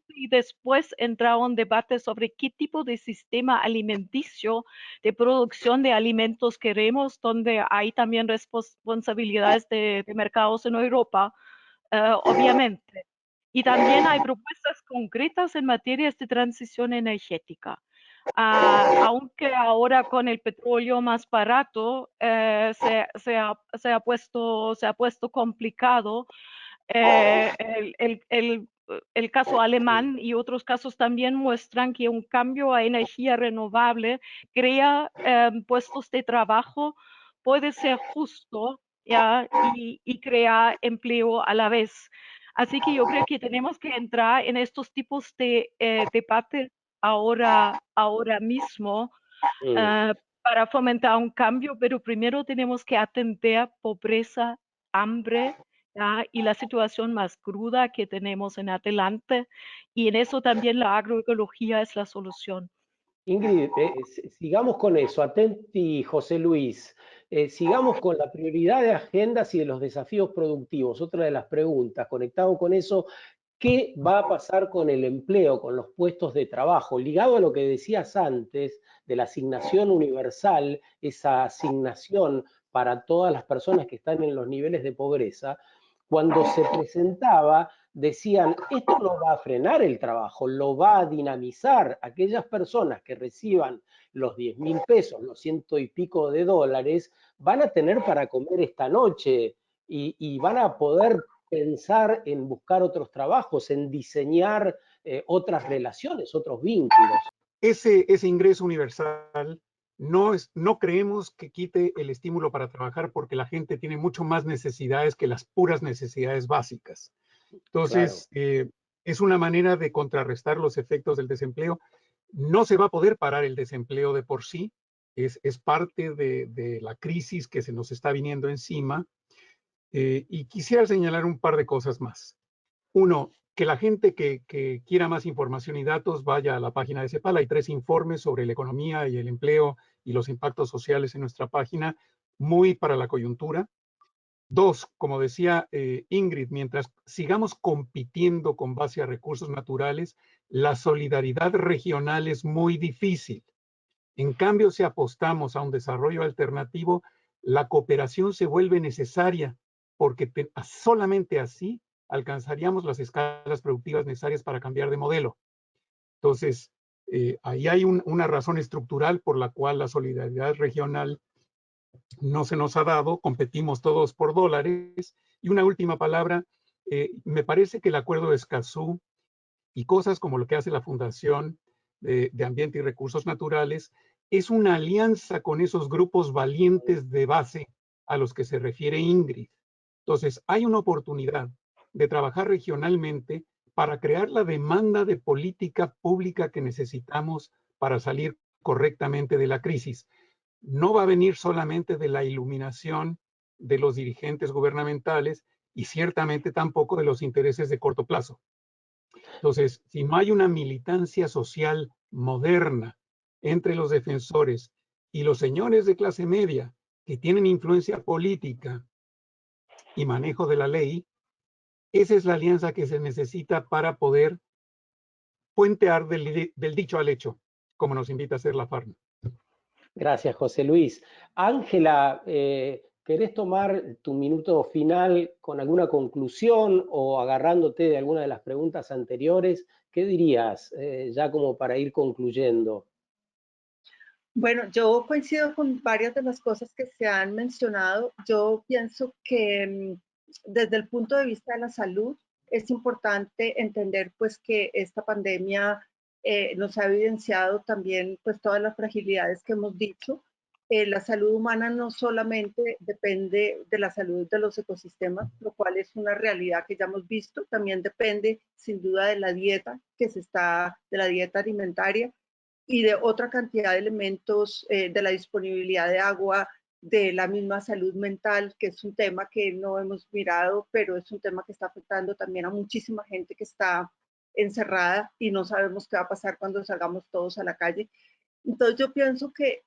y después entrar a un debate sobre qué tipo de sistema alimenticio de producción de alimentos queremos, donde hay también responsabilidades de mercados en Europa, obviamente. Y también hay propuestas concretas en materia de transición energética. Aunque ahora con el petróleo más barato se ha puesto complicado, el caso alemán y otros casos también muestran que un cambio a energía renovable crea puestos de trabajo, puede ser justo, ¿ya? Y crear empleo a la vez. Así que yo creo que tenemos que entrar en estos tipos de debates ahora mismo para fomentar un cambio, pero primero tenemos que atender pobreza, hambre, ¿ya? Y la situación más cruda que tenemos en adelante, y en eso también la agroecología es la solución. Ingrid, sigamos con eso. Atenti, José Luis. Sigamos con la prioridad de agendas y de los desafíos productivos. Otra de las preguntas, conectado con eso, ¿qué va a pasar con el empleo, con los puestos de trabajo? Ligado a lo que decías antes de la asignación universal, esa asignación para todas las personas que están en los niveles de pobreza, cuando se presentaba, decían, esto no va a frenar el trabajo, lo va a dinamizar. Aquellas personas que reciban los 10.000 pesos, los ciento y pico de dólares, van a tener para comer esta noche y van a poder pensar en buscar otros trabajos, en diseñar otras relaciones, otros vínculos. Ese ingreso universal no creemos que quite el estímulo para trabajar, porque la gente tiene mucho más necesidades que las puras necesidades básicas. Entonces, claro, es una manera de contrarrestar los efectos del desempleo. No se va a poder parar el desempleo de por sí, es parte de la crisis que se nos está viniendo encima. Y quisiera señalar un par de cosas más. Uno, que la gente que quiera más información y datos vaya a la página de CEPAL. Hay 3 informes sobre la economía y el empleo y los impactos sociales en nuestra página, muy para la coyuntura. 2, como decía Ingrid, mientras sigamos compitiendo con base a recursos naturales, la solidaridad regional es muy difícil. En cambio, si apostamos a un desarrollo alternativo, la cooperación se vuelve necesaria, porque solamente así alcanzaríamos las escalas productivas necesarias para cambiar de modelo. Entonces, ahí hay una razón estructural por la cual la solidaridad regional no se nos ha dado, competimos todos por dólares. Y una última palabra, me parece que el acuerdo de Escazú y cosas como lo que hace la Fundación de Ambiente y Recursos Naturales es una alianza con esos grupos valientes de base a los que se refiere Ingrid. Entonces, hay una oportunidad de trabajar regionalmente para crear la demanda de política pública que necesitamos para salir correctamente de la crisis. No va a venir solamente de la iluminación de los dirigentes gubernamentales y ciertamente tampoco de los intereses de corto plazo. Entonces, si no hay una militancia social moderna entre los defensores y los señores de clase media que tienen influencia política y manejo de la ley, esa es la alianza que se necesita para poder puentear del dicho al hecho, como nos invita a hacer la FARC. Gracias, José Luis. Ángela, ¿querés tomar tu minuto final con alguna conclusión o agarrándote de alguna de las preguntas anteriores? ¿Qué dirías, ya como para ir concluyendo? Bueno, yo coincido con varias de las cosas que se han mencionado. Yo pienso que desde el punto de vista de la salud es importante entender pues que esta pandemia nos ha evidenciado también pues todas las fragilidades que hemos dicho. La salud humana no solamente depende de la salud de los ecosistemas, lo cual es una realidad que ya hemos visto, también depende sin duda de la dieta de la dieta alimentaria y de otra cantidad de elementos, de la disponibilidad de agua, de la misma salud mental, que es un tema que no hemos mirado, pero es un tema que está afectando también a muchísima gente que está encerrada y no sabemos qué va a pasar cuando salgamos todos a la calle. Entonces yo pienso que,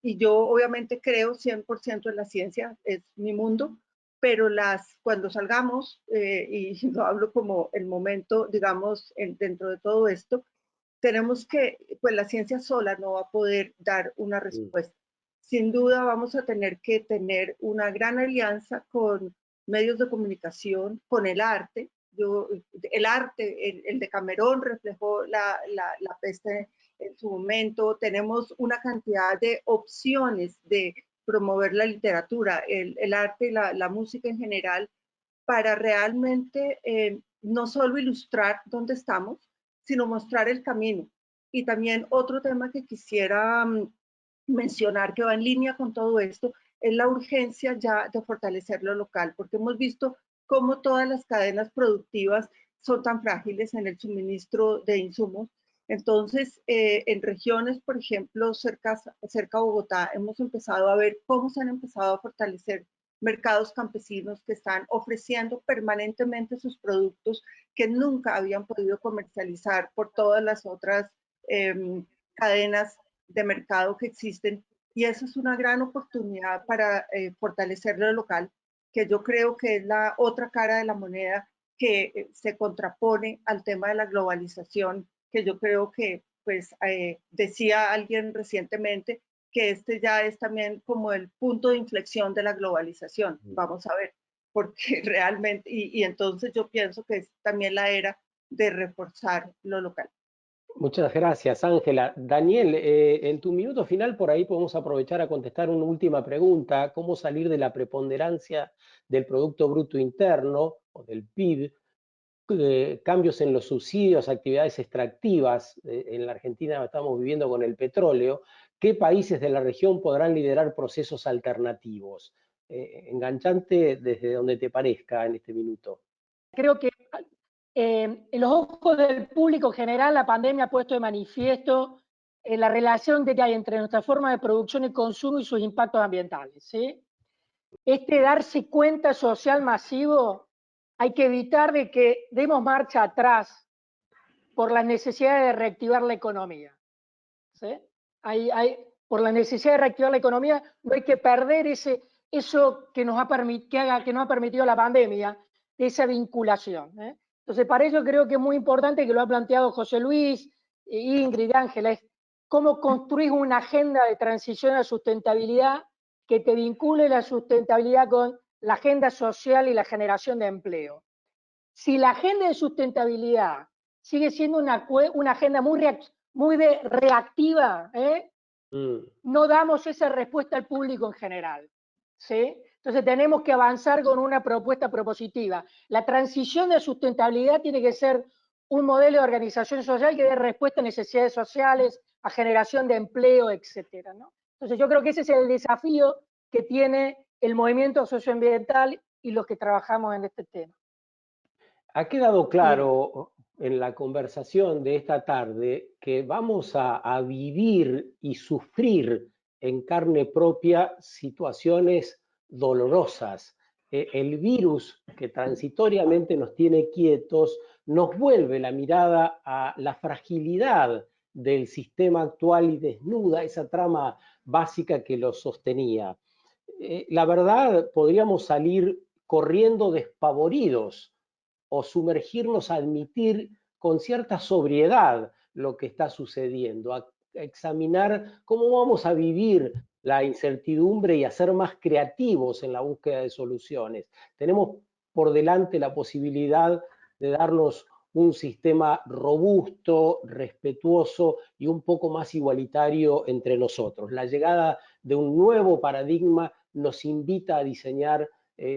y yo obviamente creo 100% en la ciencia, es mi mundo, pero cuando salgamos, y lo hablo como el momento, digamos, dentro de todo esto, tenemos que, pues la ciencia sola no va a poder dar una respuesta. Sin duda vamos a tener que tener una gran alianza con medios de comunicación, con el arte. El arte, el Decamerón reflejó la peste en su momento. Tenemos una cantidad de opciones de promover la literatura, el arte y la música en general, para realmente no solo ilustrar dónde estamos, sino mostrar el camino. Y también otro tema que quisiera mencionar que va en línea con todo esto es la urgencia ya de fortalecer lo local, porque hemos visto cómo todas las cadenas productivas son tan frágiles en el suministro de insumos. Entonces, en regiones, por ejemplo, cerca a Bogotá, hemos empezado a ver cómo se han empezado a fortalecer mercados campesinos que están ofreciendo permanentemente sus productos que nunca habían podido comercializar por todas las otras cadenas de mercado que existen. Y esa es una gran oportunidad para fortalecer lo local, que yo creo que es la otra cara de la moneda que se contrapone al tema de la globalización, que yo creo que, pues, decía alguien recientemente, que este ya es también como el punto de inflexión de la globalización. Vamos a ver, porque realmente, y entonces yo pienso que es también la era de reforzar lo local. Muchas gracias, Ángela. Daniel, en tu minuto final por ahí podemos aprovechar a contestar una última pregunta. ¿Cómo salir de la preponderancia del Producto Bruto Interno o del PIB? Cambios en los subsidios, actividades extractivas. En la Argentina estamos viviendo con el petróleo. ¿Qué países de la región podrán liderar procesos alternativos? Enganchante desde donde te parezca en este minuto. Creo que en los ojos del público general la pandemia ha puesto de manifiesto la relación que hay entre nuestra forma de producción y consumo y sus impactos ambientales, ¿sí? Este darse cuenta social masivo, hay que evitar de que demos marcha atrás por la necesidad de reactivar la economía, ¿sí? Por la necesidad de reactivar la economía no hay que perder eso que nos ha permitido la pandemia, esa vinculación, ¿eh? Entonces, para eso creo que es muy importante, que lo ha planteado José Luis, Ingrid, Ángela, es cómo construir una agenda de transición a la sustentabilidad que te vincule la sustentabilidad con la agenda social y la generación de empleo. Si la agenda de sustentabilidad sigue siendo una agenda muy reactiva, no damos esa respuesta al público en general, ¿sí? Entonces tenemos que avanzar con una propuesta propositiva. La transición de sustentabilidad tiene que ser un modelo de organización social que dé respuesta a necesidades sociales, a generación de empleo, etcétera, ¿no? Entonces yo creo que ese es el desafío que tiene el movimiento socioambiental y los que trabajamos en este tema. Ha quedado claro en la conversación de esta tarde que vamos a vivir y sufrir en carne propia situaciones dolorosas. El virus que transitoriamente nos tiene quietos nos vuelve la mirada a la fragilidad del sistema actual y desnuda esa trama básica que lo sostenía. La verdad, podríamos salir corriendo despavoridos o sumergirnos a admitir con cierta sobriedad lo que está sucediendo, examinar cómo vamos a vivir la incertidumbre y a ser más creativos en la búsqueda de soluciones. Tenemos por delante la posibilidad de darnos un sistema robusto, respetuoso y un poco más igualitario entre nosotros. La llegada de un nuevo paradigma nos invita a diseñar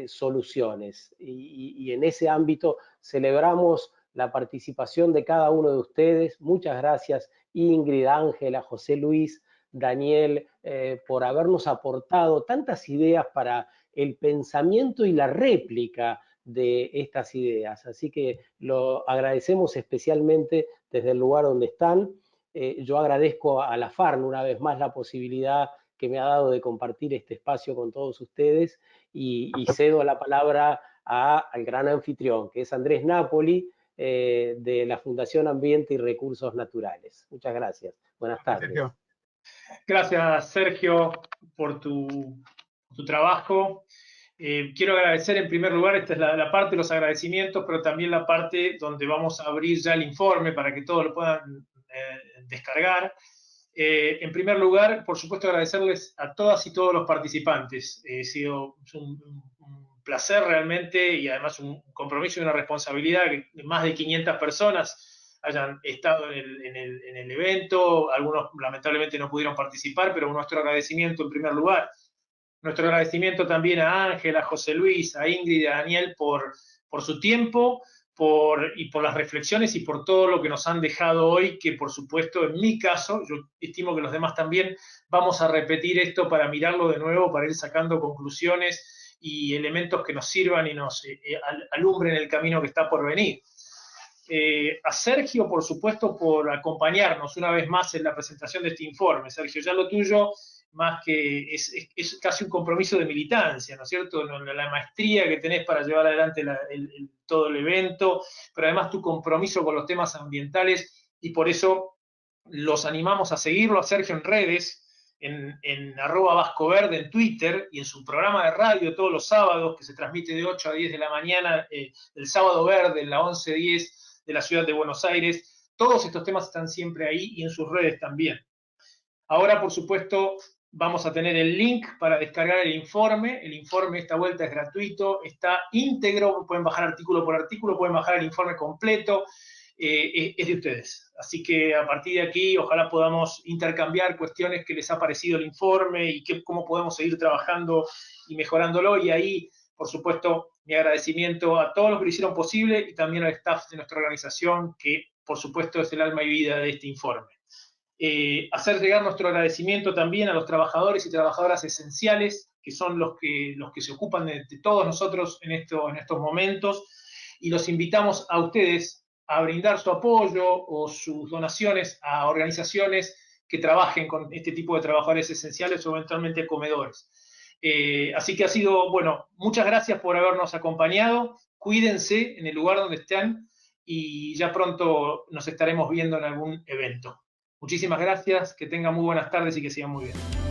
soluciones y en ese ámbito celebramos la participación de cada uno de ustedes. Muchas gracias, Ingrid, Ángela, José Luis, Daniel, por habernos aportado tantas ideas para el pensamiento y la réplica de estas ideas. Así que lo agradecemos especialmente desde el lugar donde están. Yo agradezco a la FARN una vez más la posibilidad que me ha dado de compartir este espacio con todos ustedes y cedo la palabra al gran anfitrión, que es Andrés Napoli, de la Fundación Ambiente y Recursos Naturales. Muchas gracias. Buenas tardes. Gracias, Sergio, por tu trabajo. Quiero agradecer en primer lugar, esta es la parte de los agradecimientos, pero también la parte donde vamos a abrir ya el informe para que todos lo puedan descargar. En primer lugar, por supuesto, agradecerles a todas y todos los participantes. Ha sido un placer realmente y además un compromiso y una responsabilidad que más de 500 personas hayan estado en el evento. Algunos lamentablemente no pudieron participar, pero nuestro agradecimiento en primer lugar. Nuestro agradecimiento también a Ángela, a José Luis, a Ingrid y a Daniel por su tiempo y por las reflexiones y por todo lo que nos han dejado hoy, que por supuesto en mi caso, yo estimo que los demás también, vamos a repetir esto para mirarlo de nuevo, para ir sacando conclusiones y elementos que nos sirvan y nos alumbren el camino que está por venir. A Sergio, por supuesto, por acompañarnos una vez más en la presentación de este informe. Sergio, ya lo tuyo más que es casi un compromiso de militancia, ¿no es cierto? La maestría que tenés para llevar adelante todo el evento, pero además tu compromiso con los temas ambientales, y por eso los animamos a seguirlo a Sergio en redes, en @vascoverde en Twitter, y en su programa de radio todos los sábados, que se transmite de 8 a 10 de la mañana, el Sábado Verde, en la 11:10 de la ciudad de Buenos Aires. Todos estos temas están siempre ahí y en sus redes también. Ahora, por supuesto, vamos a tener el link para descargar el informe. El informe esta vuelta es gratuito, está íntegro, pueden bajar artículo por artículo, pueden bajar el informe completo, es de ustedes. Así que a partir de aquí, ojalá podamos intercambiar cuestiones que les ha parecido el informe y cómo podemos seguir trabajando y mejorándolo. Y ahí, por supuesto, mi agradecimiento a todos los que lo hicieron posible y también al staff de nuestra organización, que por supuesto es el alma y vida de este informe. Hacer llegar nuestro agradecimiento también a los trabajadores y trabajadoras esenciales, que son los que se ocupan de todos nosotros en estos momentos, y los invitamos a ustedes a brindar su apoyo o sus donaciones a organizaciones que trabajen con este tipo de trabajadores esenciales o eventualmente comedores. Así que ha sido, bueno, muchas gracias por habernos acompañado, cuídense en el lugar donde estén y ya pronto nos estaremos viendo en algún evento. Muchísimas gracias, que tengan muy buenas tardes y que sigan muy bien.